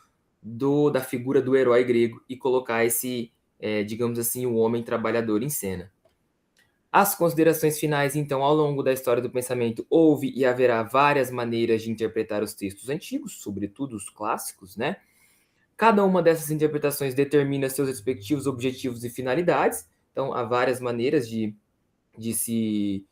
da figura do herói grego e colocar digamos assim, o homem trabalhador em cena. As considerações finais, então, ao longo da história do pensamento, houve e haverá várias maneiras de interpretar os textos antigos, sobretudo os clássicos, né? Cada uma dessas interpretações determina seus respectivos objetivos e finalidades, então há várias maneiras de se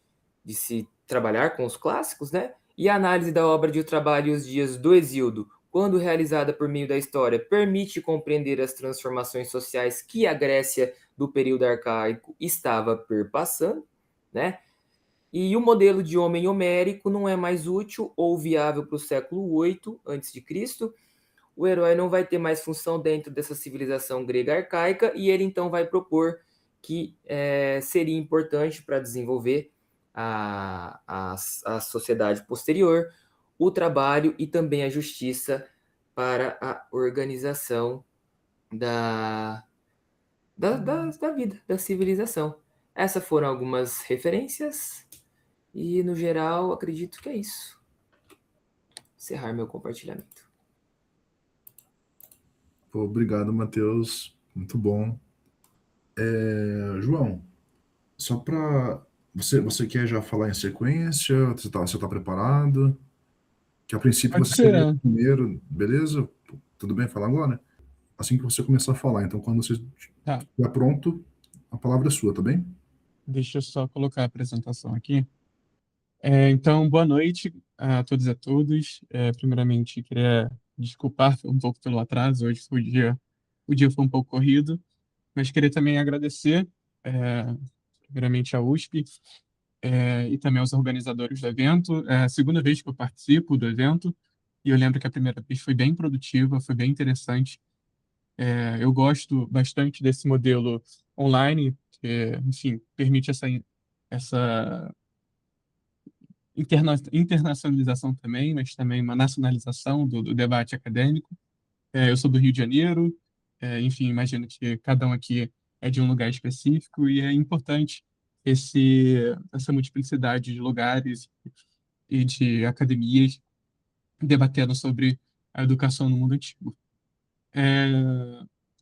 trabalhar com os clássicos, né? E a análise da obra de O Trabalho e os Dias do Exildo, quando realizada por meio da história, permite compreender as transformações sociais que a Grécia do período arcaico estava perpassando, né? E o modelo de homem homérico não é mais útil ou viável para o século VIII a.C. O herói não vai ter mais função dentro dessa civilização grega arcaica e ele então vai propor que seria importante para desenvolver a sociedade posterior, o trabalho e também a justiça para a organização da vida, da civilização. Essas foram algumas referências e, no geral, acredito que é isso. Encerrar meu compartilhamento. Obrigado, Matheus. Muito bom. João, Só para você quer já falar em sequência? Você tá preparado? Que a princípio Pode você seria o ser. primeiro, beleza? Tudo bem falar agora? Assim que você começar a falar. Então, quando você Tá, estiver pronto, a palavra é sua, tá bem? deixa eu só colocar a apresentação aqui. Então, boa noite a todos e a todas. Primeiramente, queria desculpar um pouco pelo atraso. Hoje foi o dia foi um pouco corrido, mas queria também agradecer, é, primeiramente, à USP, e também aos organizadores do evento. É a segunda vez que eu participo do evento, e eu lembro que a primeira vez foi bem produtiva, foi bem interessante. Eu gosto bastante desse modelo online, que, enfim, permite essa internacionalização também, mas também uma nacionalização do debate acadêmico. Eu sou do Rio de Janeiro, enfim, imagino que cada um aqui é de um lugar específico e é importante essa multiplicidade de lugares e de academias debatendo sobre a educação no mundo antigo. É,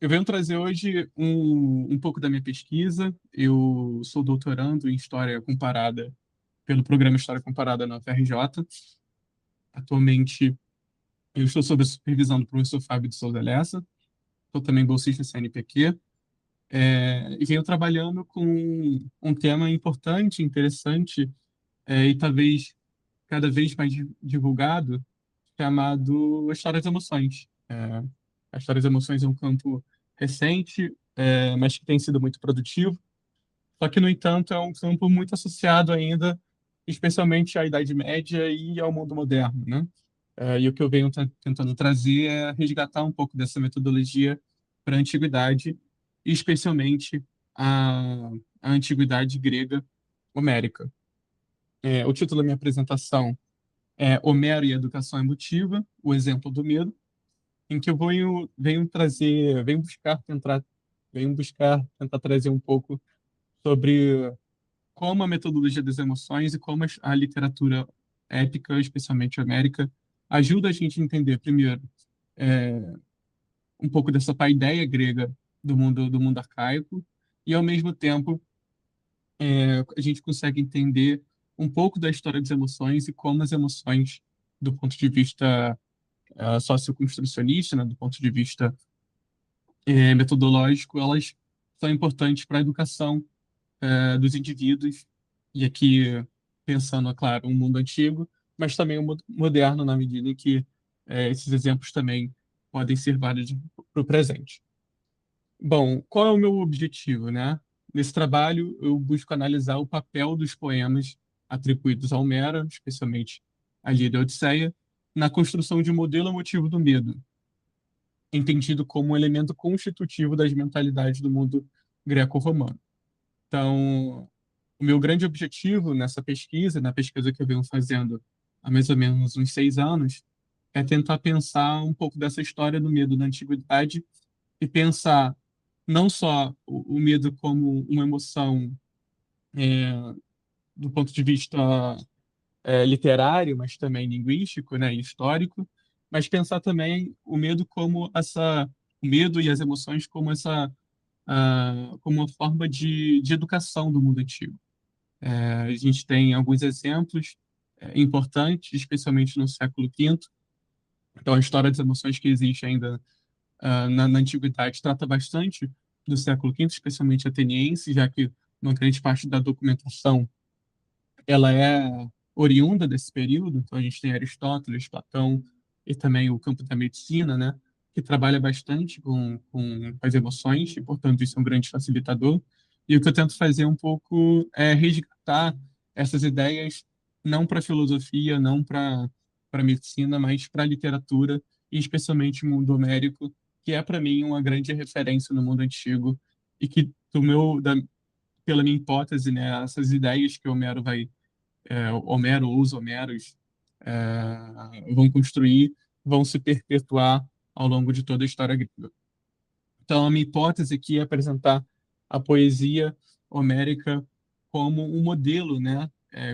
eu venho trazer hoje um pouco da minha pesquisa. Eu sou doutorando em História Comparada pelo programa História Comparada na UFRJ. Atualmente, eu estou sob a supervisão do professor Fábio de Souza Lessa, sou também bolsista CNPq, e venho trabalhando com um tema importante, interessante, e talvez cada vez mais divulgado, chamado a História das Emoções. A História das Emoções é um campo recente, mas que tem sido muito produtivo. Só que, no entanto, é um campo muito associado ainda, especialmente à Idade Média e ao mundo moderno, né? E o que eu venho tentando trazer é resgatar um pouco dessa metodologia para a antiguidade, e especialmente a antiguidade grega homérica. O título da minha apresentação é Homero e a Educação Emotiva, o exemplo do medo, em que eu venho buscar tentar trazer um pouco sobre como a metodologia das emoções e como a literatura épica, especialmente homérica, ajuda a gente a entender, primeiro, um pouco dessa paideia grega do mundo arcaico, e, ao mesmo tempo, a gente consegue entender um pouco da história das emoções e como as emoções, do ponto de vista socioconstrucionista, né, do ponto de vista metodológico, elas são importantes para a educação dos indivíduos, e aqui pensando, é claro, um mundo antigo, mas também um mundo moderno, na medida em que esses exemplos também podem ser válidos para o presente. Bom, qual é o meu objetivo, né? Nesse trabalho, eu busco analisar o papel dos poemas atribuídos a Homero, especialmente a Ilíada e a Odisseia, na construção de um modelo emotivo do medo, entendido como um elemento constitutivo das mentalidades do mundo greco-romano. Então, o meu grande objetivo nessa pesquisa, na pesquisa que eu venho fazendo há mais ou menos uns 6 anos, é tentar pensar um pouco dessa história do medo na antiguidade e pensar não só o medo como uma emoção do ponto de vista literário, mas também linguístico, né, e histórico, mas pensar também o medo e as emoções como como uma forma de educação do mundo antigo. A gente tem alguns exemplos importantes, especialmente no século V. Então, a história das emoções que existe ainda na antiguidade trata bastante do século V, especialmente ateniense, já que uma grande parte da documentação ela é oriunda desse período. Então, a gente tem Aristóteles, Platão e também o campo da medicina, né, que trabalha bastante com as emoções, e, portanto, isso é um grande facilitador. E o que eu tento fazer um pouco é resgatar essas ideias, não para a filosofia, não para a medicina, mas para a literatura, e especialmente o mundo homérico, que é, para mim, uma grande referência no mundo antigo, e que, pela minha hipótese, né, essas ideias que Homero ou os Homeros vão construir, vão se perpetuar ao longo de toda a história grega. Então, a minha hipótese aqui é apresentar a poesia homérica como um modelo, né,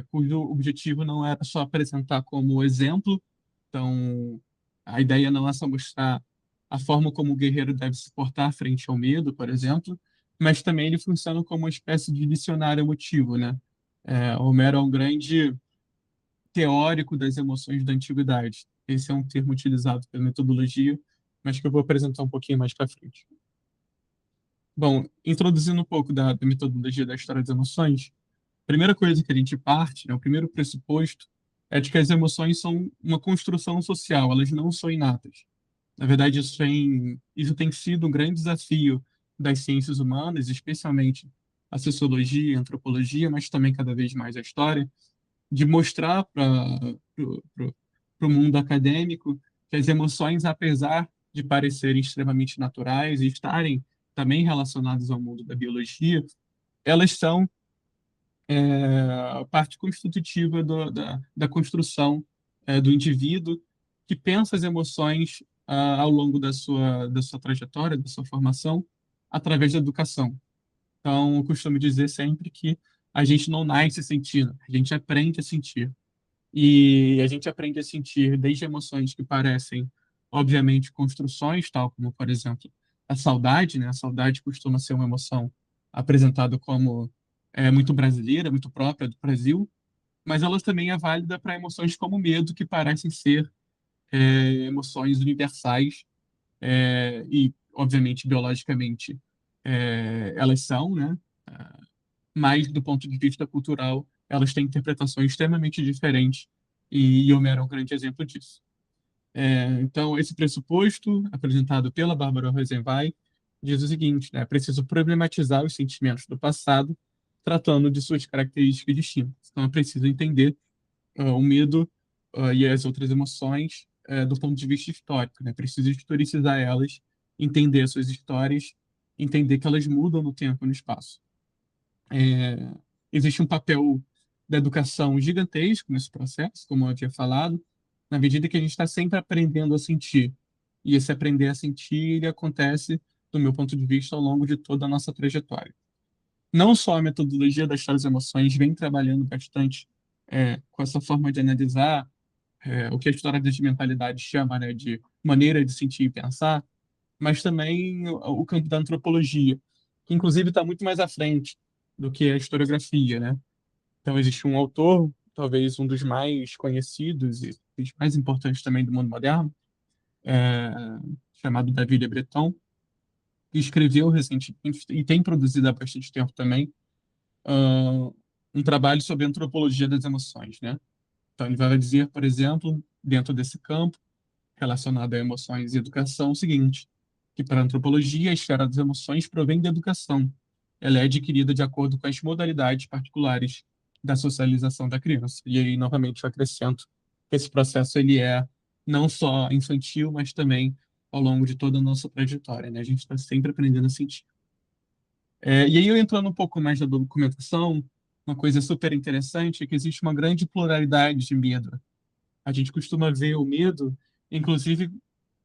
cujo objetivo não era só apresentar como exemplo. Então, a ideia não é só mostrar a forma como o guerreiro deve se portar frente ao medo, por exemplo, mas também ele funciona como uma espécie de dicionário emotivo, né? Homero é um grande teórico das emoções da antiguidade. Esse é um termo utilizado pela metodologia, mas que eu vou apresentar um pouquinho mais para frente. Bom, introduzindo um pouco da metodologia da história das emoções, a primeira coisa que a gente parte, né, o primeiro pressuposto, é de que as emoções são uma construção social, elas não são inatas. Na verdade, isso tem sido um grande desafio das ciências humanas, especialmente a sociologia, a antropologia, mas também cada vez mais a história, de mostrar para o mundo acadêmico que as emoções, apesar de parecerem extremamente naturais e estarem também relacionadas ao mundo da biologia, elas são parte constitutiva da construção do indivíduo que pensa as emoções ao longo da sua trajetória, da sua formação, através da educação. Então, eu costumo dizer sempre que a gente não nasce sentindo, a gente aprende a sentir. E a gente aprende a sentir desde emoções que parecem, obviamente, construções, tal como, por exemplo, a saudade, né? A saudade costuma ser uma emoção apresentada como muito brasileira, muito própria do Brasil, mas ela também é válida para emoções como o medo, que parecem ser emoções universais e, obviamente, biologicamente, elas são, né? Mas do ponto de vista cultural, elas têm interpretações extremamente diferentes, e Homero é um grande exemplo disso. Então, esse pressuposto, apresentado pela Bárbara Rosenwein, diz o seguinte, né? É preciso problematizar os sentimentos do passado, tratando de suas características distintas. Então, é preciso entender o medo e as outras emoções do ponto de vista histórico, né? É preciso historicizar elas, entender as suas histórias, entender que elas mudam no tempo e no espaço. Existe um papel da educação gigantesco nesse processo, como eu havia falado, na medida que a gente está sempre aprendendo a sentir. E esse aprender a sentir, ele acontece, do meu ponto de vista, ao longo de toda a nossa trajetória. Não só a metodologia das das emoções vem trabalhando bastante com essa forma de analisar o que a história das mentalidades chama, né, de maneira de sentir e pensar, mas também o campo da antropologia, que inclusive está muito mais à frente do que a historiografia, né? Então existe um autor, talvez um dos mais conhecidos e dos mais importantes também do mundo moderno, é, chamado David Le Breton, que escreveu recentemente e tem produzido há bastante tempo também ah, um trabalho sobre antropologia das emoções, né? Então ele vai dizer, por exemplo, dentro desse campo relacionado a emoções e educação, o seguinte, que para a antropologia, a esfera das emoções provém da educação. Ela é adquirida de acordo com as modalidades particulares da socialização da criança. E aí, novamente, eu acrescento que esse processo ele é não só infantil, mas também ao longo de toda a nossa trajetória, né? A gente está sempre aprendendo a sentir. E aí, eu entrando um pouco mais da documentação, uma coisa super interessante é que existe uma grande pluralidade de medo. A gente costuma ver o medo, inclusive,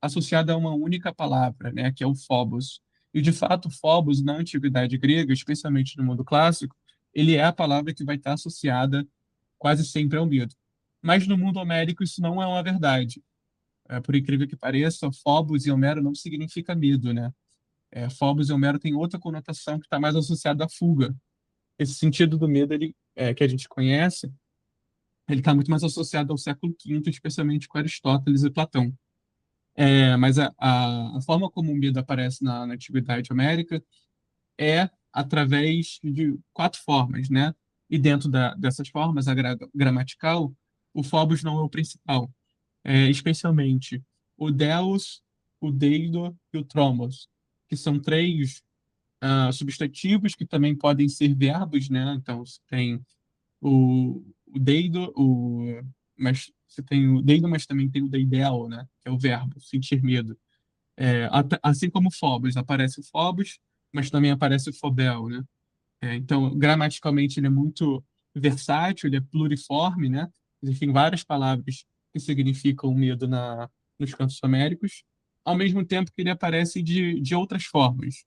associado a uma única palavra, né, que é o phobos. E, de fato, phobos, na antiguidade grega, especialmente no mundo clássico, ele é a palavra que vai estar associada quase sempre ao medo. Mas no mundo homérico isso não é uma verdade. Por incrível que pareça, phobos em Homero não significa medo, né? Phobos em Homero tem outra conotação que está mais associada à fuga. Esse sentido do medo que a gente conhece, ele está muito mais associado ao século V, especialmente com Aristóteles e Platão. Mas a forma como o medo aparece na Antiguidade Homérica é através de quatro formas, né? E dentro dessas formas, a gramatical, o phobos não é o principal. Especialmente o deus, o deido e o tromos, que são três substantivos que também podem ser verbos, né? Então, você tem o deido, mas você tem o deido, mas também tem o deidel, né? Que é o verbo, sentir medo. Assim como phobos, aparece o phobos, mas também aparece o phobel, né? Então, gramaticalmente, ele é muito versátil, ele é pluriforme, né? Existem várias palavras que significam medo nos cantos homéricos, ao mesmo tempo que ele aparece de outras formas.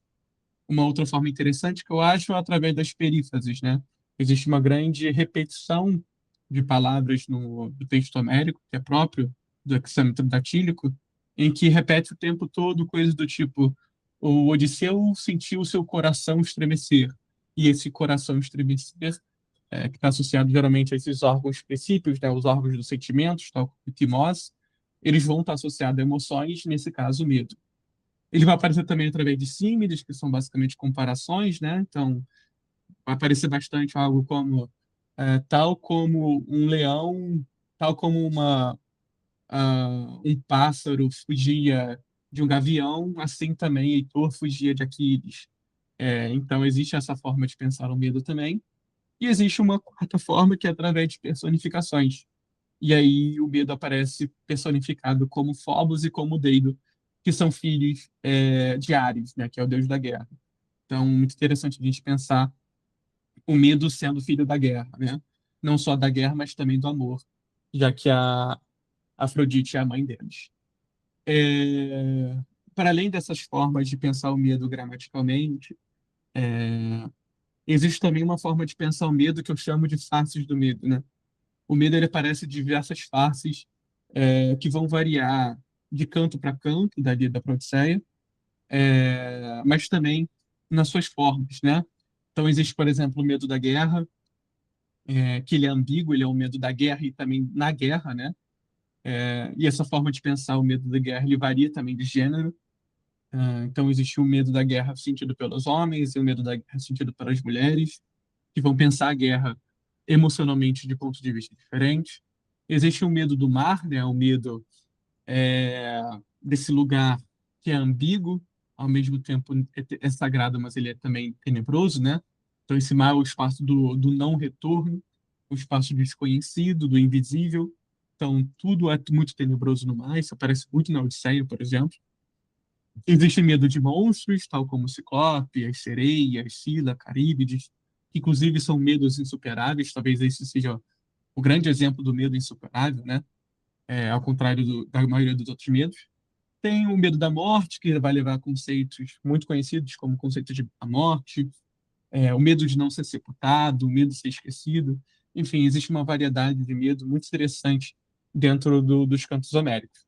Uma outra forma interessante que eu acho é através das perífrases, né? Existe uma grande repetição de palavras no texto homérico, que é próprio do hexâmetro datílico, em que repete o tempo todo coisas do tipo o Odisseu sentiu o seu coração estremecer. E esse coração estremecer, que está associado geralmente a esses órgãos princípios, né, os órgãos dos sentimentos, tal como o timós, eles vão estar associados a emoções, nesse caso, o medo. Ele vai aparecer também através de símiles, que são basicamente comparações, né? Então, vai aparecer bastante algo como tal como um leão, tal como um pássaro fugia de um gavião, assim também Heitor fugia de Aquiles. Então, existe essa forma de pensar o medo também. E existe uma quarta forma, que é através de personificações. E aí o medo aparece personificado como Phobos e como Deido, que são filhos de Ares, né, que é o deus da guerra. Então, muito interessante a gente pensar o medo sendo filho da guerra, né? Não só da guerra, mas também do amor, já que a Afrodite é a mãe deles. É, Para além dessas formas de pensar o medo gramaticalmente, existe também uma forma de pensar o medo que eu chamo de faces do medo, né? O medo ele aparece em diversas faces que vão variar de canto para canto da Odisseia, mas também nas suas formas, né? Então existe, por exemplo, o medo da guerra, que ele é ambíguo, ele é o medo da guerra e também na guerra, né? E essa forma de pensar o medo da guerra ele varia também de gênero. Então existe o medo da guerra sentido pelos homens e o medo da guerra sentido pelas mulheres, que vão pensar a guerra emocionalmente de pontos de vista diferentes. Existe o medo do mar, né? O medo é, desse lugar que é ambíguo, ao mesmo tempo é sagrado, mas ele é também tenebroso, né? Então, esse mar é o espaço do não retorno, o espaço do desconhecido, do invisível. Então, tudo é muito tenebroso no mar, isso aparece muito na Odisseia, por exemplo. Existe medo de monstros, tal como o Ciclope, as sereias, Scylla, Caríbides, que inclusive são medos insuperáveis, talvez esse seja o grande exemplo do medo insuperável, né? Ao contrário da maioria dos outros medos. Tem o medo da morte, que vai levar a conceitos muito conhecidos, como o conceito de a morte, o medo de não ser sepultado, o medo de ser esquecido. Enfim, existe uma variedade de medo muito interessante dentro dos cantos homéricos.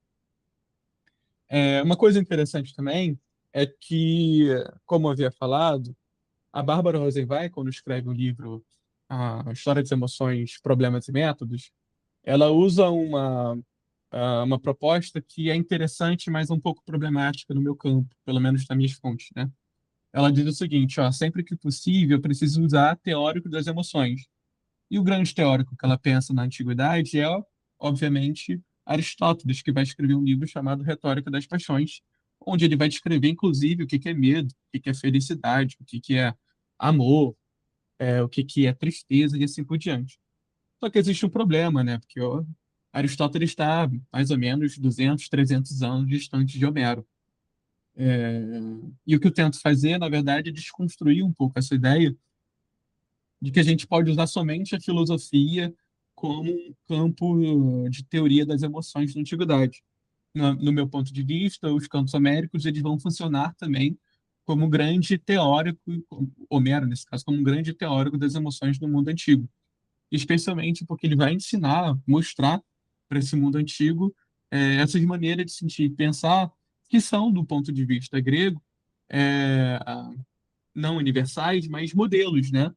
Uma coisa interessante também é que, como eu havia falado, a Bárbara Rosenwein, quando escreve o livro A História das Emoções, Problemas e Métodos, ela usa uma proposta que é interessante, mas um pouco problemática no meu campo, pelo menos nas minhas fontes, né? Ela diz o seguinte, ó, sempre que possível, preciso usar teórico das emoções. E o grande teórico que ela pensa na antiguidade é, obviamente, Aristóteles, que vai escrever um livro chamado Retórica das Paixões, onde ele vai descrever, inclusive, o que é medo, o que é felicidade, o que é amor, o que é tristeza e assim por diante. Só que existe um problema, né? Porque Aristóteles está mais ou menos 200, 300 anos distante de Homero. E o que eu tento fazer, na verdade, é desconstruir um pouco essa ideia de que a gente pode usar somente a filosofia como um campo de teoria das emoções na antiguidade. No meu ponto de vista, os cantos homéricos eles vão funcionar também como um grande teórico, Homero, nesse caso, como um grande teórico das emoções no mundo antigo. Especialmente porque ele vai ensinar, mostrar para esse mundo antigo essas maneiras de sentir e pensar que são, do ponto de vista grego, é, não universais, mas modelos, né?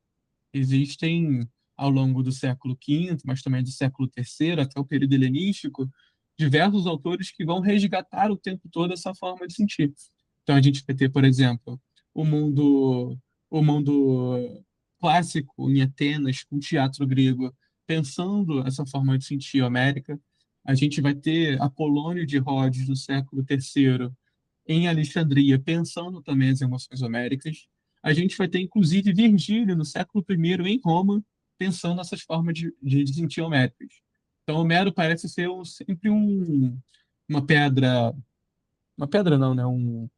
Existem, ao longo do século V, mas também do século III, até o período helenístico, diversos autores que vão resgatar o tempo todo essa forma de sentir. Então, a gente vai ter, por exemplo, o mundo, o mundo clássico em Atenas, com o teatro grego, pensando essa forma de sentir homérica. A gente vai ter Apolônio de Rhodes, no século III, em Alexandria, pensando também as emoções homéricas. A gente vai ter, inclusive, Virgílio, no século I, em Roma, pensando essas formas de sentir homéricas. Então, Homero parece ser sempre uma pedra não, né? Um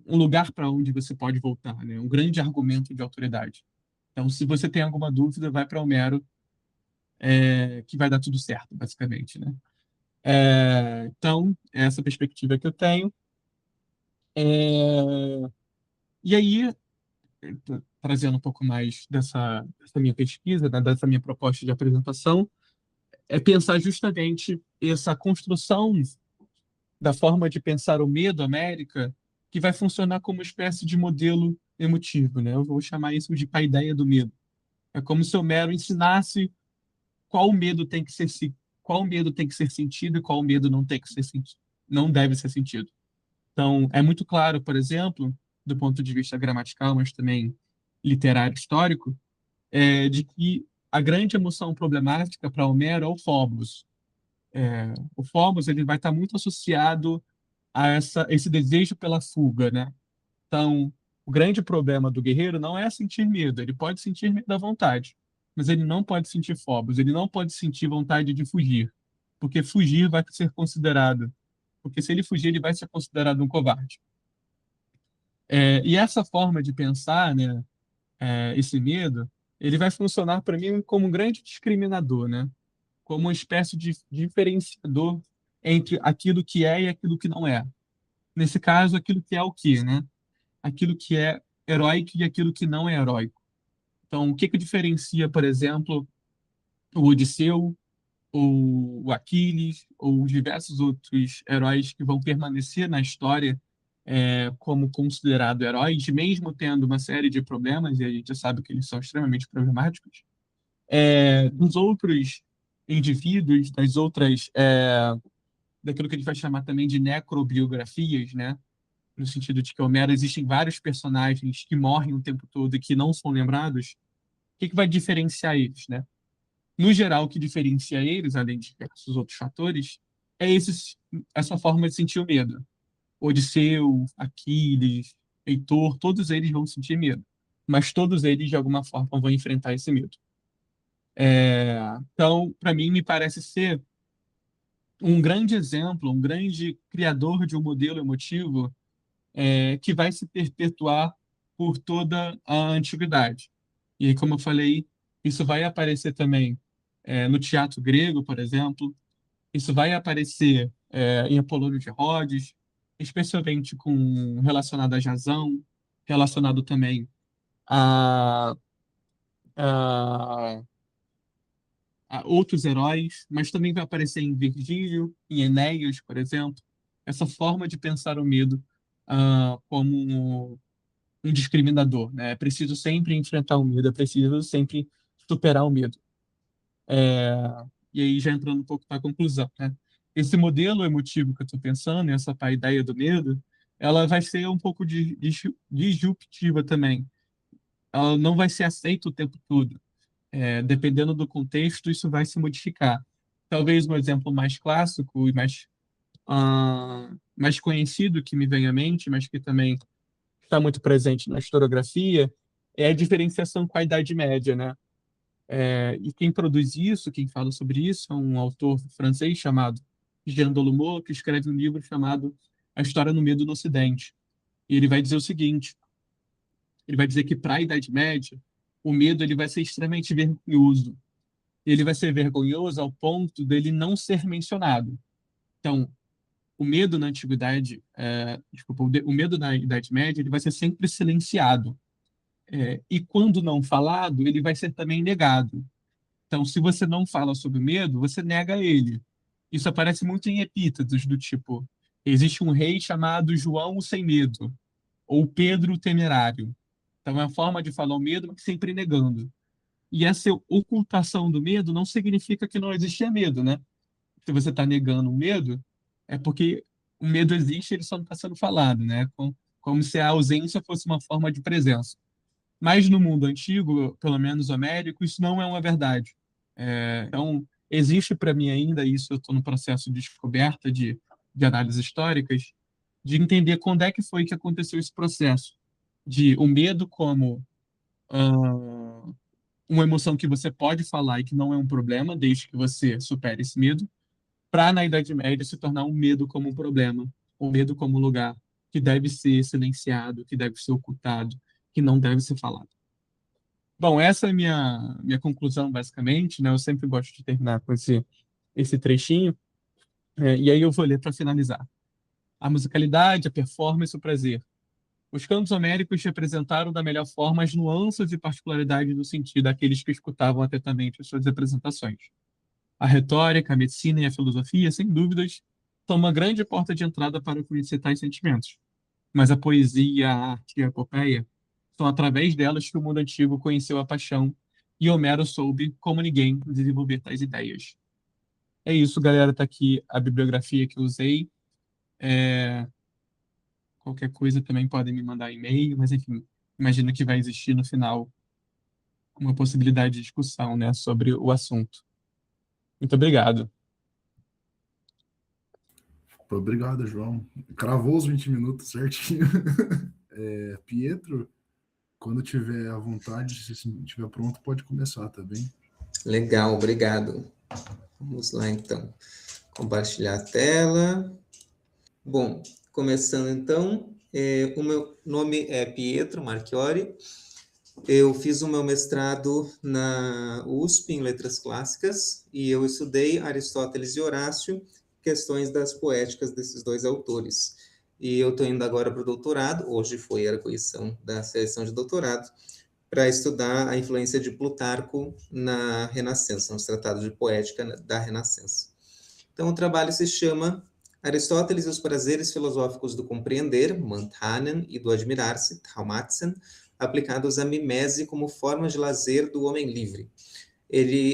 lugar para onde você pode voltar, né? Um grande argumento de autoridade. Então, se você tem alguma dúvida, vai para Homero, que vai dar tudo certo, basicamente, né? Então, é essa perspectiva que eu tenho. É, E aí, trazendo um pouco mais dessa minha pesquisa, né, dessa minha proposta de apresentação, é pensar justamente essa construção da forma de pensar o medo América que vai funcionar como uma espécie de modelo emotivo, né? Eu vou chamar isso de paideia do medo. É como se Homero ensinasse qual medo tem que ser qual medo tem que ser sentido e qual medo não tem que ser sentido, não deve ser sentido. Então, é muito claro, por exemplo, do ponto de vista gramatical, mas também literário histórico, de que a grande emoção problemática para Homero é o phobos. O phobos ele vai estar muito associado a esse desejo pela fuga, né? Então, o grande problema do guerreiro não é sentir medo. Ele pode sentir medo à vontade, mas ele não pode sentir phobos. Ele não pode sentir vontade de fugir, porque fugir vai ser considerado. Porque se ele fugir, ele vai ser considerado um covarde. E essa forma de pensar, né, esse medo, ele vai funcionar para mim como um grande discriminador, né? Como uma espécie de diferenciador entre aquilo que é e aquilo que não é. Nesse caso, aquilo que é o quê, né? Aquilo que é heróico e aquilo que não é heróico. Então, o que que diferencia, por exemplo, o Odisseu, ou o Aquiles, ou os diversos outros heróis que vão permanecer na história como considerados heróis, mesmo tendo uma série de problemas, e a gente já sabe que eles são extremamente problemáticos, dos outros indivíduos, daquilo que a gente vai chamar também de necrobiografias, né? No sentido de que Homero existem vários personagens que morrem o tempo todo e que não são lembrados. O que que vai diferenciar eles, né? No geral, o que diferencia eles, além de diversos outros fatores, é essa forma de sentir o medo. Odisseu, Aquiles, Heitor, todos eles vão sentir medo, mas todos eles, de alguma forma, vão enfrentar esse medo. Então, para mim, me parece ser um grande exemplo, um grande criador de um modelo emotivo que vai se perpetuar por toda a antiguidade. E aí, como eu falei, isso vai aparecer também no teatro grego, por exemplo, isso vai aparecer em Apolônio de Rhodes, especialmente relacionado a Jasão, relacionado também a, a, a outros heróis, mas também vai aparecer em Virgílio, em Enéas, por exemplo, essa forma de pensar o medo como um discriminador, né? É preciso sempre enfrentar o medo, é preciso sempre superar o medo. E aí, já entrando um pouco para a conclusão, né? Esse modelo emotivo que eu estou pensando, essa ideia do medo, ela vai ser um pouco disruptiva também. Ela não vai ser aceita o tempo todo. Dependendo do contexto, isso vai se modificar. Talvez um exemplo mais clássico e mais conhecido que me vem à mente, mas que também está muito presente na historiografia, é a diferenciação com a Idade Média, né? E quem produz isso, quem fala sobre isso, é um autor francês chamado Jean Delumeau, que escreve um livro chamado A História no Medo no Ocidente. E ele vai dizer o seguinte: ele vai dizer que para a Idade Média, o medo ele vai ser extremamente vergonhoso. Ele vai ser vergonhoso ao ponto dele não ser mencionado. Então, o medo na antiguidade, desculpa, o medo na Idade Média, ele vai ser sempre silenciado. E quando não falado, ele vai ser também negado. Então, se você não fala sobre o medo, você nega ele. Isso aparece muito em epítetos do tipo: existe um rei chamado João o Sem Medo, ou Pedro o Temerário. Então, é uma forma de falar o medo, mas sempre negando. E essa ocultação do medo não significa que não existia medo, né? Se você está negando o medo, é porque o medo existe, ele só não está sendo falado, né? Como se a ausência fosse uma forma de presença. Mas no mundo antigo, pelo menos homérico, isso não é uma verdade. Então, existe para mim ainda isso, eu estou no processo de descoberta de análises históricas, de entender quando é que foi que aconteceu esse processo de o medo como uma emoção que você pode falar e que não é um problema, desde que você supere esse medo, para na Idade Média se tornar um medo como um problema, um medo como um lugar que deve ser silenciado, que deve ser ocultado, que não deve ser falado. Bom, essa é a minha conclusão, basicamente, né? Eu sempre gosto de terminar com esse trechinho, e aí eu vou ler para finalizar. A musicalidade, a performance, o prazer. Os cantos homéricos representaram da melhor forma as nuances e particularidades do sentido daqueles que escutavam atentamente as suas representações. A retórica, a medicina e a filosofia, sem dúvidas, são uma grande porta de entrada para conhecer tais sentimentos. mas a poesia, a arte e a epopeia são através delas que o mundo antigo conheceu a paixão e Homero soube, como ninguém, desenvolver tais ideias. É isso, galera. Tá aqui a bibliografia que eu usei. É, Qualquer coisa também podem me mandar e-mail, mas enfim, imagino que vai existir no final uma possibilidade de discussão, né, sobre o assunto. Muito obrigado. Obrigado, João. Cravou os 20 minutos certinho. Pietro, quando tiver à vontade, se estiver pronto, pode começar, tá bem? Legal, obrigado. Vamos lá, então. Compartilhar a tela. Bom, começando então, o meu nome é Pietro Marchiori. Eu fiz o meu mestrado na USP em Letras Clássicas e eu estudei Aristóteles e Horácio, questões das poéticas desses dois autores. E eu estou indo agora para o doutorado, hoje foi a arguição da seleção de doutorado, para estudar a influência de Plutarco na Renascença, nos tratados de poética da Renascença. Então, o trabalho se chama Aristóteles e os prazeres filosóficos do compreender, Mantanen, e do admirar-se, Traumatzen, aplicados à mimese como forma de lazer do homem livre.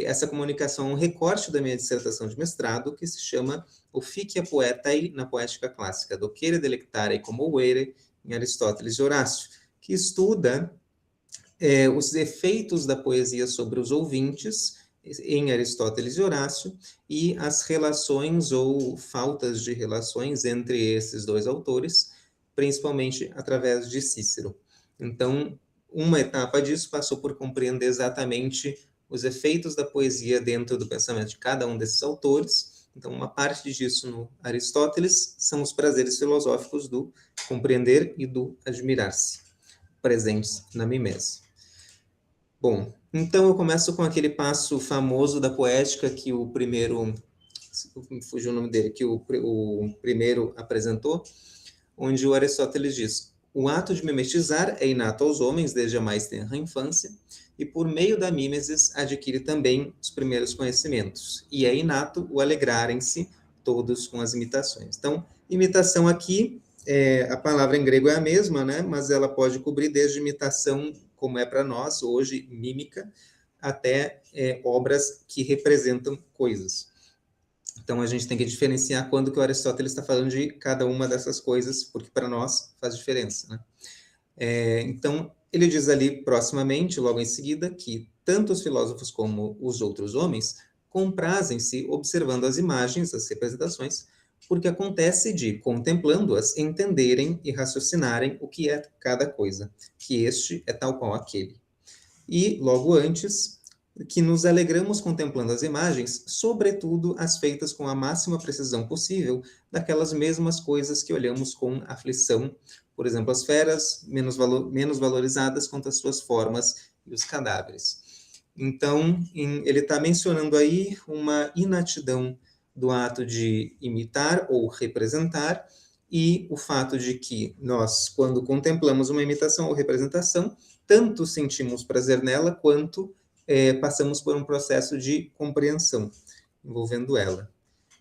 Essa comunicação é um recorte da minha dissertação de mestrado, que se chama Officia Poetae na Poética Clássica, Docere Delectare Commovere, em Aristóteles e Horácio, que estuda os efeitos da poesia sobre os ouvintes, em Aristóteles e Horácio, e as relações ou faltas de relações entre esses dois autores, principalmente através de Cícero. Então, uma etapa disso passou por compreender exatamente os efeitos da poesia dentro do pensamento de cada um desses autores. Então, uma parte disso no Aristóteles são os prazeres filosóficos do compreender e do admirar-se, presentes na mimese. Bom, então eu começo com aquele passo famoso da poética que o primeiro, fugiu o nome dele, que o primeiro apresentou, onde o Aristóteles diz: o ato de mimetizar é inato aos homens desde a mais tenra infância, e por meio da mimesis adquire também os primeiros conhecimentos, e é inato o alegrarem-se todos com as imitações. Então, imitação aqui, a palavra em grego é a mesma, né? Mas ela pode cobrir desde imitação, como é para nós hoje, mímica, até obras que representam coisas. Então, a gente tem que diferenciar quando que o Aristóteles está falando de cada uma dessas coisas, porque para nós faz diferença, né? Então, ele diz ali proximamente, logo em seguida, que tanto os filósofos como os outros homens comprazem-se observando as imagens, as representações, porque acontece de, contemplando-as, entenderem e raciocinarem o que é cada coisa, que este é tal qual aquele. E, logo antes, que nos alegramos contemplando as imagens, sobretudo as feitas com a máxima precisão possível, daquelas mesmas coisas que olhamos com aflição, por exemplo, as feras menos valorizadas quanto as suas formas e os cadáveres. Então, ele está mencionando aí uma inatidão do ato de imitar ou representar, e o fato de que nós, quando contemplamos uma imitação ou representação, tanto sentimos prazer nela, quanto passamos por um processo de compreensão envolvendo ela.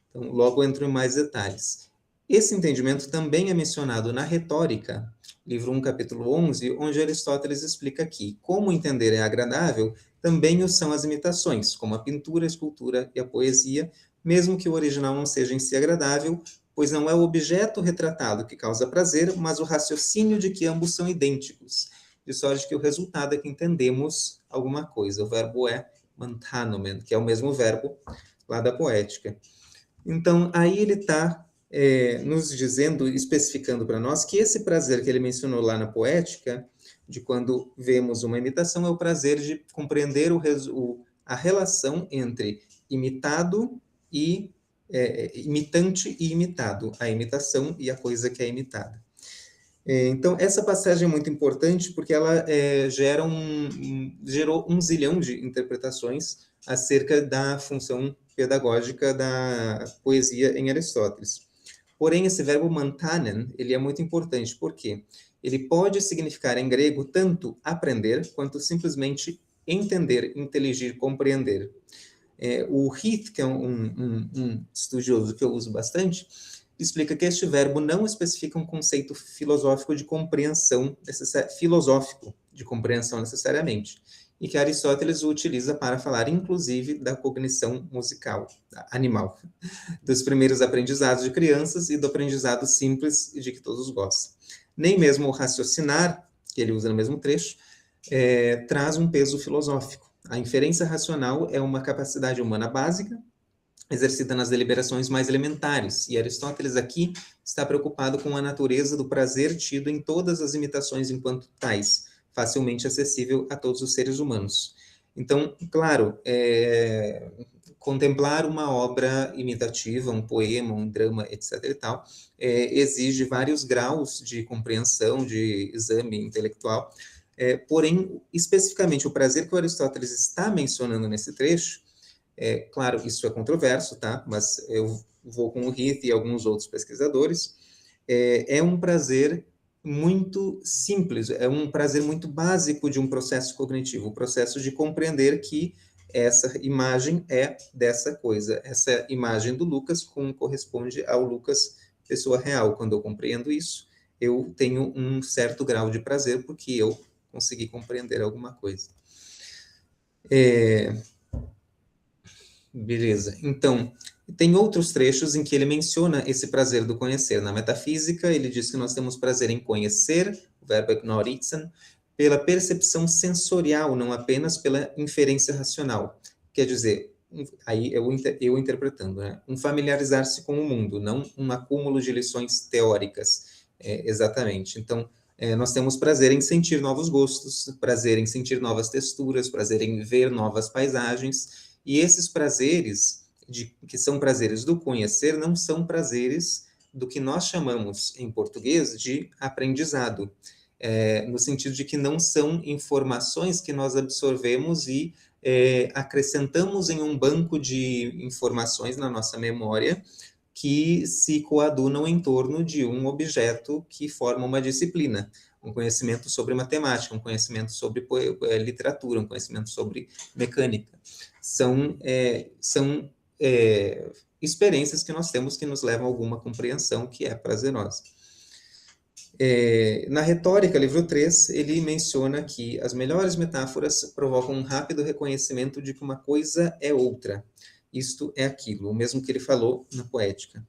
Então, logo entro em mais detalhes. Esse entendimento também é mencionado na Retórica, livro 1, capítulo 11, onde Aristóteles explica que, como entender é agradável, também o são as imitações, como a pintura, a escultura e a poesia, mesmo que o original não seja em si agradável, pois não é o objeto retratado que causa prazer, mas o raciocínio de que ambos são idênticos, de sorte que o resultado é que entendemos alguma coisa. O verbo é mantanomen, que é o mesmo verbo lá da poética. Então, aí ele está nos dizendo, especificando para nós, que esse prazer que ele mencionou lá na poética, de quando vemos uma imitação, é o prazer de compreender a relação entre imitado e imitante e imitado, a imitação e a coisa que é imitada. Então, essa passagem é muito importante porque ela gerou um zilhão de interpretações acerca da função pedagógica da poesia em Aristóteles. Porém, esse verbo mantanen, ele é muito importante, porque ele pode significar em grego tanto aprender, quanto simplesmente entender, inteligir, compreender. O Heath, que é um estudioso que eu uso bastante, explica que este verbo não especifica um conceito filosófico de compreensão necessariamente, e que Aristóteles o utiliza para falar, inclusive, da cognição musical, animal, dos primeiros aprendizados de crianças e do aprendizado simples de que todos gostam. Nem mesmo o raciocinar, que ele usa no mesmo trecho, traz um peso filosófico. A inferência racional é uma capacidade humana básica, exercida nas deliberações mais elementares, e Aristóteles aqui está preocupado com a natureza do prazer tido em todas as imitações enquanto tais, facilmente acessível a todos os seres humanos. Então, claro, contemplar uma obra imitativa, um poema, um drama, etc. e tal, exige vários graus de compreensão, de exame intelectual, porém, especificamente, o prazer que o Aristóteles está mencionando nesse trecho, claro, isso é controverso, tá? Mas eu vou com o Heath e alguns outros pesquisadores, é um prazer muito simples, é um prazer muito básico de um processo cognitivo, o processo de compreender que essa imagem é dessa coisa, essa imagem do Lucas corresponde ao Lucas pessoa real. Quando eu compreendo isso, eu tenho um certo grau de prazer porque eu consegui compreender alguma coisa. Beleza. Então, tem outros trechos em que ele menciona esse prazer do conhecer. Na metafísica, ele diz que nós temos prazer em conhecer, o verbo gnoritzen, pela percepção sensorial, não apenas pela inferência racional. Quer dizer, aí eu interpretando, né? Um familiarizar-se com o mundo, não um acúmulo de lições teóricas, exatamente. Então, nós temos prazer em sentir novos gostos, prazer em sentir novas texturas, prazer em ver novas paisagens, e esses prazeres, que são prazeres do conhecer, não são prazeres do que nós chamamos, em português, de aprendizado, no sentido de que não são informações que nós absorvemos e acrescentamos em um banco de informações na nossa memória que se coadunam em torno de um objeto que forma uma disciplina, um conhecimento sobre matemática, um conhecimento sobre literatura, um conhecimento sobre mecânica. São experiências que nós temos que nos levam a alguma compreensão que é prazerosa. Na Retórica, livro 3, ele menciona que as melhores metáforas provocam um rápido reconhecimento de que uma coisa é outra. Isto é aquilo, o mesmo que ele falou na Poética.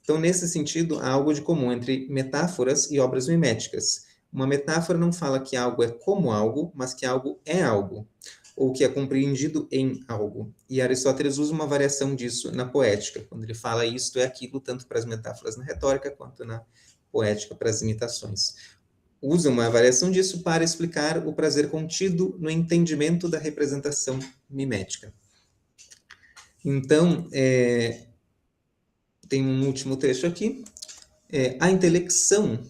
Então, nesse sentido, há algo de comum entre metáforas e obras miméticas. Uma metáfora não fala que algo é como algo, mas que algo é algo, ou que é compreendido em algo. E Aristóteles usa uma variação disso na Poética, quando ele fala isto é aquilo, tanto para as metáforas na Retórica, quanto na Poética para as imitações. Usa uma variação disso para explicar o prazer contido no entendimento da representação mimética. Então, tem um último trecho aqui. A intelecção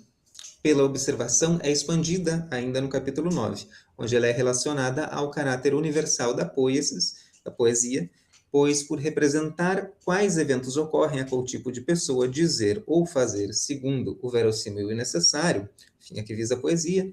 pela observação é expandida ainda no capítulo 9, onde ela é relacionada ao caráter universal da poesia, pois por representar quais eventos ocorrem a qual tipo de pessoa dizer ou fazer segundo o verossímil e necessário, fim a que visa a poesia,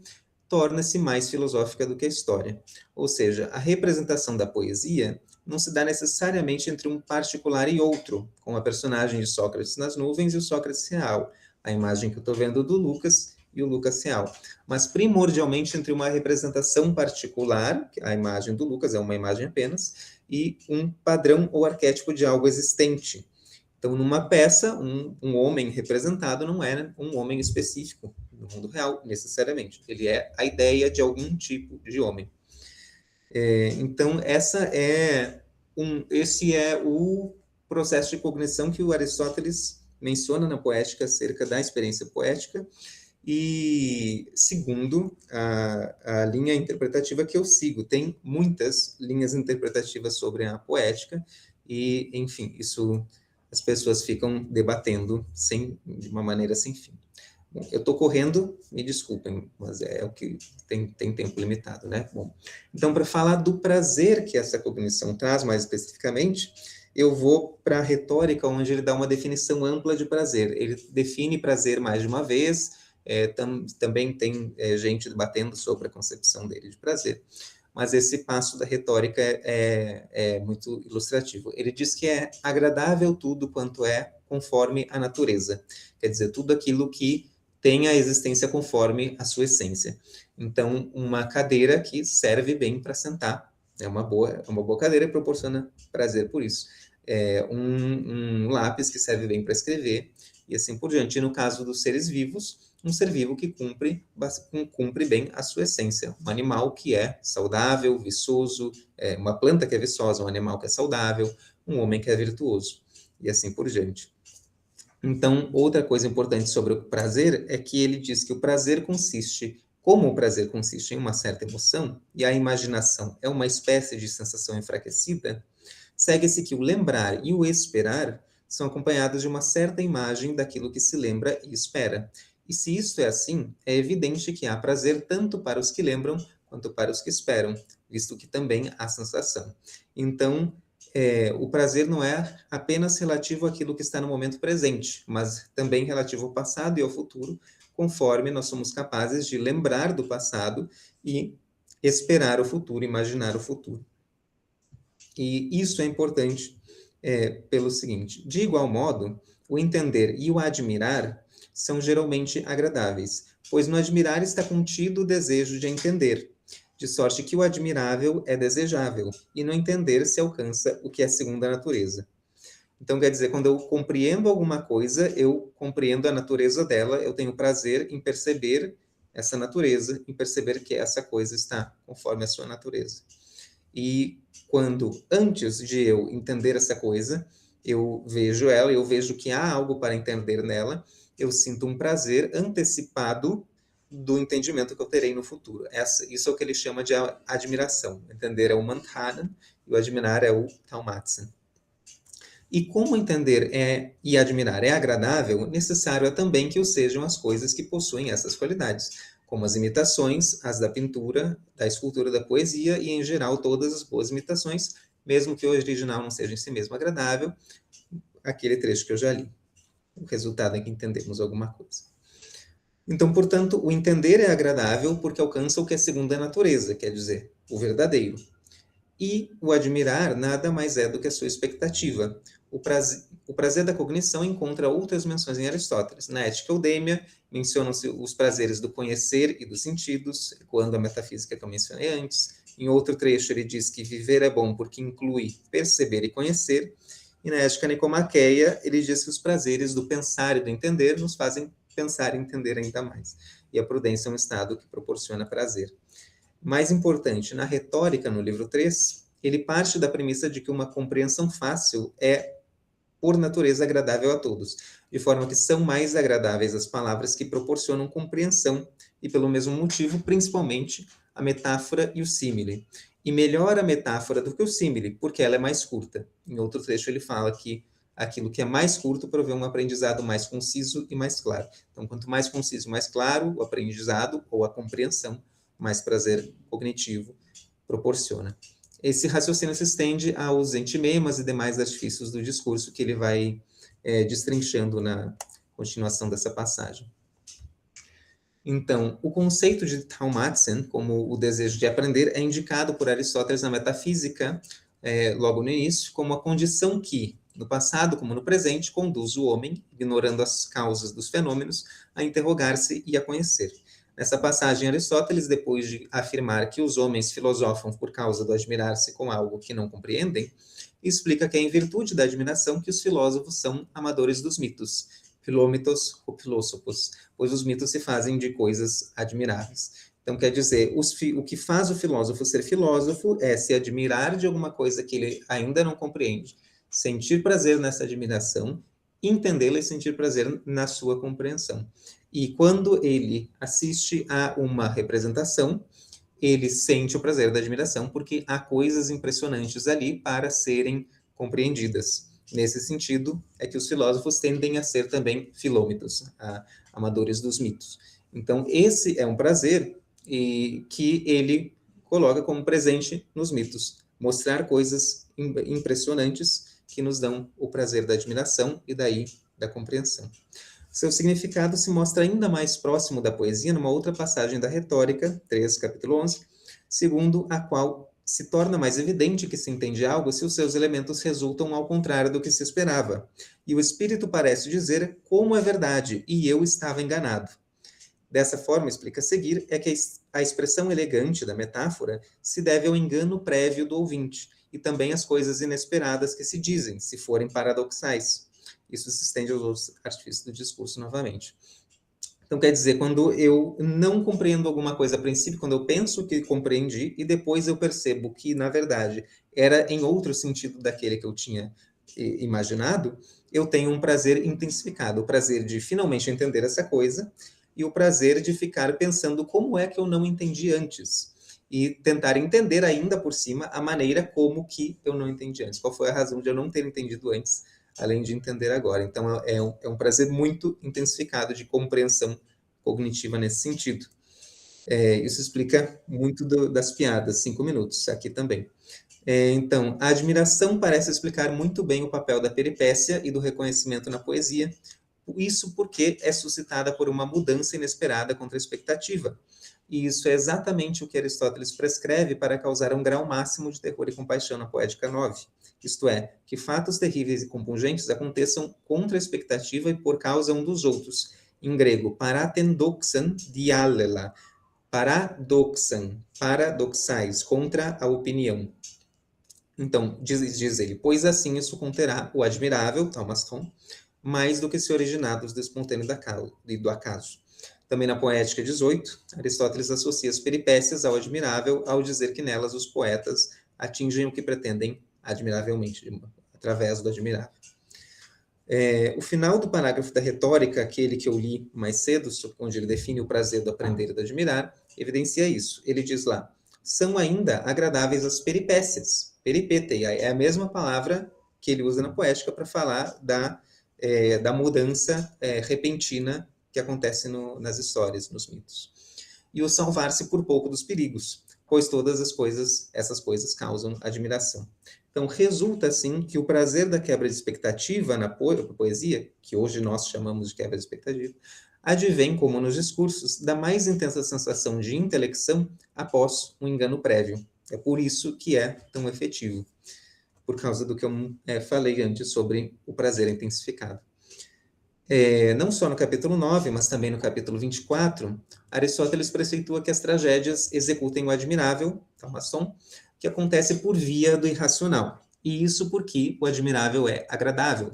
torna-se mais filosófica do que a história. Ou seja, a representação da poesia não se dá necessariamente entre um particular e outro, como a personagem de Sócrates nas nuvens e o Sócrates real, a imagem que eu estou vendo do Lucas e o Lucas real, mas primordialmente entre uma representação particular, a imagem do Lucas é uma imagem apenas, e um padrão ou arquétipo de algo existente. Então, numa peça, um homem representado não é um homem específico no mundo real, necessariamente. Ele é a ideia de algum tipo de homem. Então, esse é o processo de cognição que o Aristóteles menciona na Poética acerca da experiência poética, e segundo a linha interpretativa que eu sigo. Tem muitas linhas interpretativas sobre a poética, e, enfim, isso as pessoas ficam debatendo de uma maneira sem fim. Bom, eu estou correndo, me desculpem, mas é o que tem tempo limitado, né? Bom, então, para falar do prazer que essa cognição traz, mais especificamente, eu vou para a Retórica, onde ele dá uma definição ampla de prazer. Ele define prazer mais de uma vez, também tem gente debatendo sobre a concepção dele de prazer. mas esse passo da retórica é muito ilustrativo. Ele diz que é agradável tudo quanto é conforme a natureza, quer dizer, tudo aquilo que tem a existência conforme a sua essência. Então, uma cadeira que serve bem para sentar, é uma boa cadeira e proporciona prazer por isso. Um lápis que serve bem para escrever, e assim por diante. E no caso dos seres vivos, um ser vivo que cumpre bem a sua essência. Um animal que é saudável, viçoso, uma planta que é viçosa, um animal que é saudável, um homem que é virtuoso, e assim por diante. Então, outra coisa importante sobre o prazer é que ele diz que o prazer como o prazer consiste em uma certa emoção, e a imaginação é uma espécie de sensação enfraquecida, segue-se que o lembrar e o esperar são acompanhados de uma certa imagem daquilo que se lembra e espera. E se isto é assim, é evidente que há prazer tanto para os que lembram quanto para os que esperam, visto que também há sensação. Então, o prazer não é apenas relativo àquilo que está no momento presente, mas também relativo ao passado e ao futuro, conforme nós somos capazes de lembrar do passado e esperar o futuro, imaginar o futuro. E isso é importante pelo seguinte: de igual modo, o entender e o admirar são geralmente agradáveis, pois no admirar está contido o desejo de entender, de sorte que o admirável é desejável, e no entender se alcança o que é segundo a natureza. Então, quer dizer, quando eu compreendo alguma coisa, eu compreendo a natureza dela, eu tenho prazer em perceber essa natureza, em perceber que essa coisa está conforme a sua natureza. E quando, antes de eu entender essa coisa, eu vejo ela, eu vejo que há algo para entender nela, eu sinto um prazer antecipado do entendimento que eu terei no futuro. Isso é o que ele chama de admiração. Entender é o Manthana e o admirar é o Taumatsan. E como entender e admirar é agradável, necessário é também que o sejam as coisas que possuem essas qualidades, como as imitações, as da pintura, da escultura, da poesia e, em geral, todas as boas imitações, mesmo que o original não seja em si mesmo agradável, aquele trecho que eu já li. O resultado é que entendemos alguma coisa. Então, portanto, o entender é agradável porque alcança o que é segundo a natureza, quer dizer, o verdadeiro. E o admirar nada mais é do que a sua expectativa. O prazer da cognição encontra outras menções em Aristóteles. Na Ética Eudêmia, mencionam-se os prazeres do conhecer e dos sentidos, ecoando a metafísica que eu mencionei antes. Em outro trecho, ele diz que viver é bom porque inclui perceber e conhecer. E na Ética Nicomaqueia, ele diz que os prazeres do pensar e do entender nos fazem pensar e entender ainda mais. E a prudência é um estado que proporciona prazer. Mais importante, na retórica, no livro 3, ele parte da premissa de que uma compreensão fácil é, por natureza, agradável a todos, de forma que são mais agradáveis as palavras que proporcionam compreensão, e pelo mesmo motivo, principalmente, a metáfora e o símile. E melhor a metáfora do que o símile, porque ela é mais curta. Em outro trecho ele fala que aquilo que é mais curto provê um aprendizado mais conciso e mais claro. Então, quanto mais conciso e mais claro o aprendizado ou a compreensão, mais prazer cognitivo proporciona. Esse raciocínio se estende aos entimemas e demais artifícios do discurso que ele vai destrinchando na continuação dessa passagem. Então, o conceito de Taumatsen, como o desejo de aprender, é indicado por Aristóteles na Metafísica, logo no início, como a condição que, no passado como no presente, conduz o homem, ignorando as causas dos fenômenos, a interrogar-se e a conhecer. Nessa passagem, Aristóteles, depois de afirmar que os homens filosofam por causa do admirar-se com algo que não compreendem, explica que é em virtude da admiração que os filósofos são amadores dos mitos, filômitos ou filósofos, pois os mitos se fazem de coisas admiráveis. Então, quer dizer, o que faz o filósofo ser filósofo é se admirar de alguma coisa que ele ainda não compreende, sentir prazer nessa admiração, entendê-la e sentir prazer na sua compreensão. E quando ele assiste a uma representação, ele sente o prazer da admiração, porque há coisas impressionantes ali para serem compreendidas. Nesse sentido, é que os filósofos tendem a ser também filômitos, amadores dos mitos. Então, esse é um prazer que ele coloca como presente nos mitos. Mostrar coisas impressionantes que nos dão o prazer da admiração e daí da compreensão. Seu significado se mostra ainda mais próximo da poesia numa outra passagem da Retórica, 3, capítulo 11, segundo a qual se torna mais evidente que se entende algo se os seus elementos resultam ao contrário do que se esperava. E o espírito parece dizer como é verdade, e eu estava enganado. Dessa forma, explica a seguir, é que a expressão elegante da metáfora se deve ao engano prévio do ouvinte, e também às coisas inesperadas que se dizem, se forem paradoxais. Isso se estende aos outros artifícios do discurso novamente. Então, quer dizer, quando eu não compreendo alguma coisa a princípio, quando eu penso que compreendi, e depois eu percebo que, na verdade, era em outro sentido daquele que eu tinha imaginado, eu tenho um prazer intensificado, o prazer de finalmente entender essa coisa, e o prazer de ficar pensando como é que eu não entendi antes, e tentar entender ainda por cima a maneira como que eu não entendi antes, qual foi a razão de eu não ter entendido antes, além de entender agora. Então, é um prazer muito intensificado de compreensão cognitiva nesse sentido. Isso explica muito das piadas, 5 minutos, aqui também. Então, a admiração parece explicar muito bem o papel da peripécia e do reconhecimento na poesia, isso porque é suscitada por uma mudança inesperada contra a expectativa. E isso é exatamente o que Aristóteles prescreve para causar um grau máximo de terror e compaixão na Poética 9. Isto é, que fatos terríveis e compungentes aconteçam contra a expectativa e por causa um dos outros. Em grego, paratendoxan dialela, paradoxais, contra a opinião. Então, diz ele, pois assim isso conterá o admirável, Thaumaston, mais do que se originados do espontâneo e do acaso. Também na Poética 18, Aristóteles associa as peripécias ao admirável ao dizer que nelas os poetas atingem o que pretendem admiravelmente, através do admirável. O final do parágrafo da retórica, aquele que eu li mais cedo, onde ele define o prazer do aprender e do admirar, evidencia isso. Ele diz lá, são ainda agradáveis as peripécias. Peripeteia é a mesma palavra que ele usa na Poética para falar da mudança repentina que acontece nas histórias, nos mitos. E o salvar-se por pouco dos perigos, pois todas essas coisas causam admiração. Então, resulta, assim, que o prazer da quebra de expectativa na poesia, que hoje nós chamamos de quebra de expectativa, advém, como nos discursos, da mais intensa sensação de intelecção após um engano prévio. É por isso que é tão efetivo, por causa do que eu falei antes sobre o prazer intensificado. Não só no capítulo 9, mas também no capítulo 24, Aristóteles preceitua que as tragédias executem o admirável, Thaumaston, que acontece por via do irracional. E isso porque o admirável é agradável.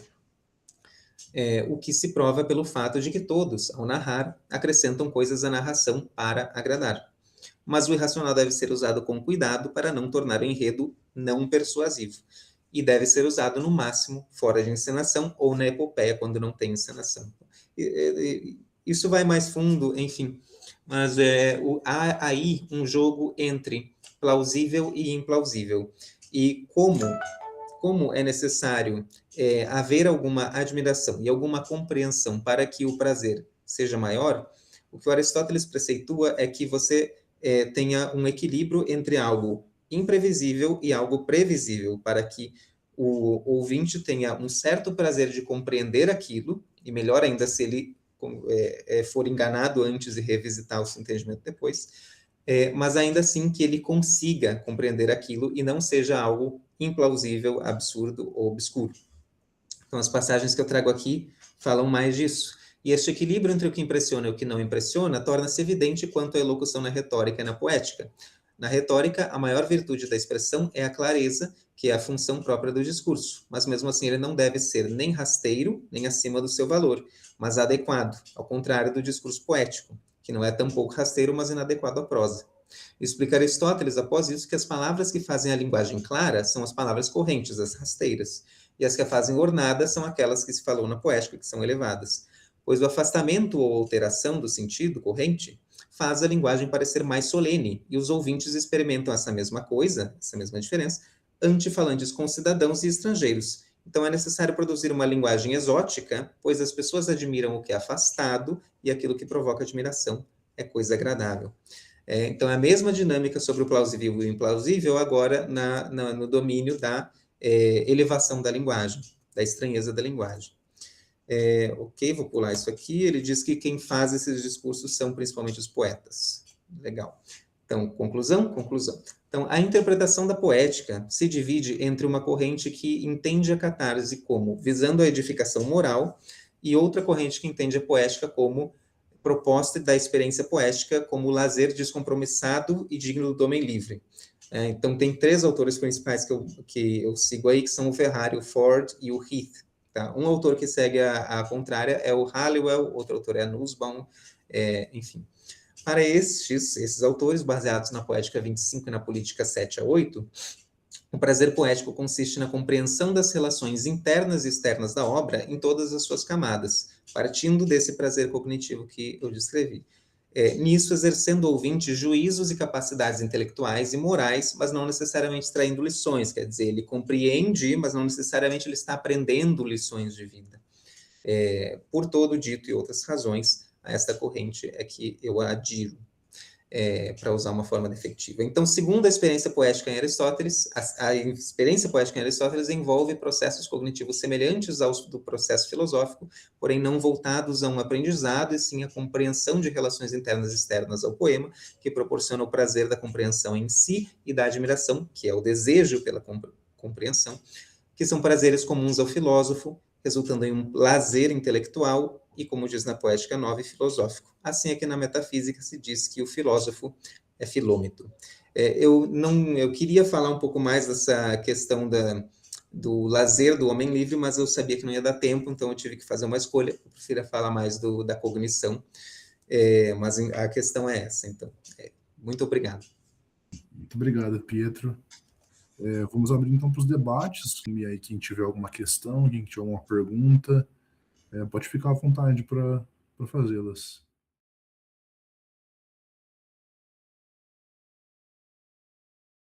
O que se prova pelo fato de que todos, ao narrar, acrescentam coisas à narração para agradar. Mas o irracional deve ser usado com cuidado para não tornar o enredo não persuasivo. E deve ser usado, no máximo, fora de encenação ou na epopeia, quando não tem encenação. Isso vai mais fundo, enfim. Mas há aí um jogo entre plausível e implausível. E como é necessário haver alguma admiração e alguma compreensão para que o prazer seja maior, o que o Aristóteles preceitua é que você tenha um equilíbrio entre algo imprevisível e algo previsível, para que o ouvinte tenha um certo prazer de compreender aquilo, e melhor ainda se ele for enganado antes e revisitar o seu entendimento depois, mas ainda assim que ele consiga compreender aquilo e não seja algo implausível, absurdo ou obscuro. Então, as passagens que eu trago aqui falam mais disso. E este equilíbrio entre o que impressiona e o que não impressiona torna-se evidente quanto à elocução na retórica e na poética. Na retórica, a maior virtude da expressão é a clareza, que é a função própria do discurso, mas mesmo assim ele não deve ser nem rasteiro, nem acima do seu valor, mas adequado, ao contrário do discurso poético, que não é tampouco rasteiro, mas inadequado à prosa. Explica Aristóteles, após isso, que as palavras que fazem a linguagem clara são as palavras correntes, as rasteiras, e as que a fazem ornada são aquelas que se falou na poética, que são elevadas. Pois o afastamento ou alteração do sentido corrente faz a linguagem parecer mais solene, e os ouvintes experimentam essa mesma coisa, essa mesma diferença, ante falantes concidadãos e estrangeiros. Então é necessário produzir uma linguagem exótica, pois as pessoas admiram o que é afastado, e aquilo que provoca admiração é coisa agradável. Então é a mesma dinâmica sobre o plausível e o implausível, agora no domínio da elevação da linguagem, da estranheza da linguagem. Ok, vou pular isso aqui. Ele diz que quem faz esses discursos são principalmente os poetas. Legal. Então, conclusão. Então, a interpretação da poética se divide entre uma corrente que entende a catarse como visando a edificação moral e outra corrente que entende a poética como proposta da experiência poética como lazer descompromissado e digno do homem livre. Então, tem 3 autores principais que eu sigo aí, que são o Ferrari, o Ford e o Heath. Tá? Um autor que segue a contrária é o Halliwell, outro autor é a Nussbaum, enfim. Para esses autores, baseados na Poética 25 e na Política 7 a 8, o prazer poético consiste na compreensão das relações internas e externas da obra em todas as suas camadas, partindo desse prazer cognitivo que eu descrevi. Nisso, exercendo o ouvinte juízos e capacidades intelectuais e morais, mas não necessariamente extraindo lições, quer dizer, ele compreende, mas não necessariamente ele está aprendendo lições de vida. Por todo dito e outras razões, a esta corrente é que eu adiro, para usar uma forma defectiva. Então, segundo a experiência poética em Aristóteles, a experiência poética em Aristóteles envolve processos cognitivos semelhantes aos do processo filosófico, porém não voltados a um aprendizado, e sim a compreensão de relações internas e externas ao poema, que proporciona o prazer da compreensão em si e da admiração, que é o desejo pela compreensão, que são prazeres comuns ao filósofo, resultando em um lazer intelectual e, como diz na Poética 9, filosófico. Assim, aqui na metafísica se diz que o filósofo é filômeto. Eu queria falar um pouco mais dessa questão do lazer do homem livre, mas eu sabia que não ia dar tempo, então eu tive que fazer uma escolha. Eu prefiro falar mais da cognição, mas a questão é essa. Então, muito obrigado. Muito obrigado, Pietro. Vamos abrir então para os debates. E aí, quem tiver alguma questão, quem tiver alguma pergunta, pode ficar à vontade para fazê-las.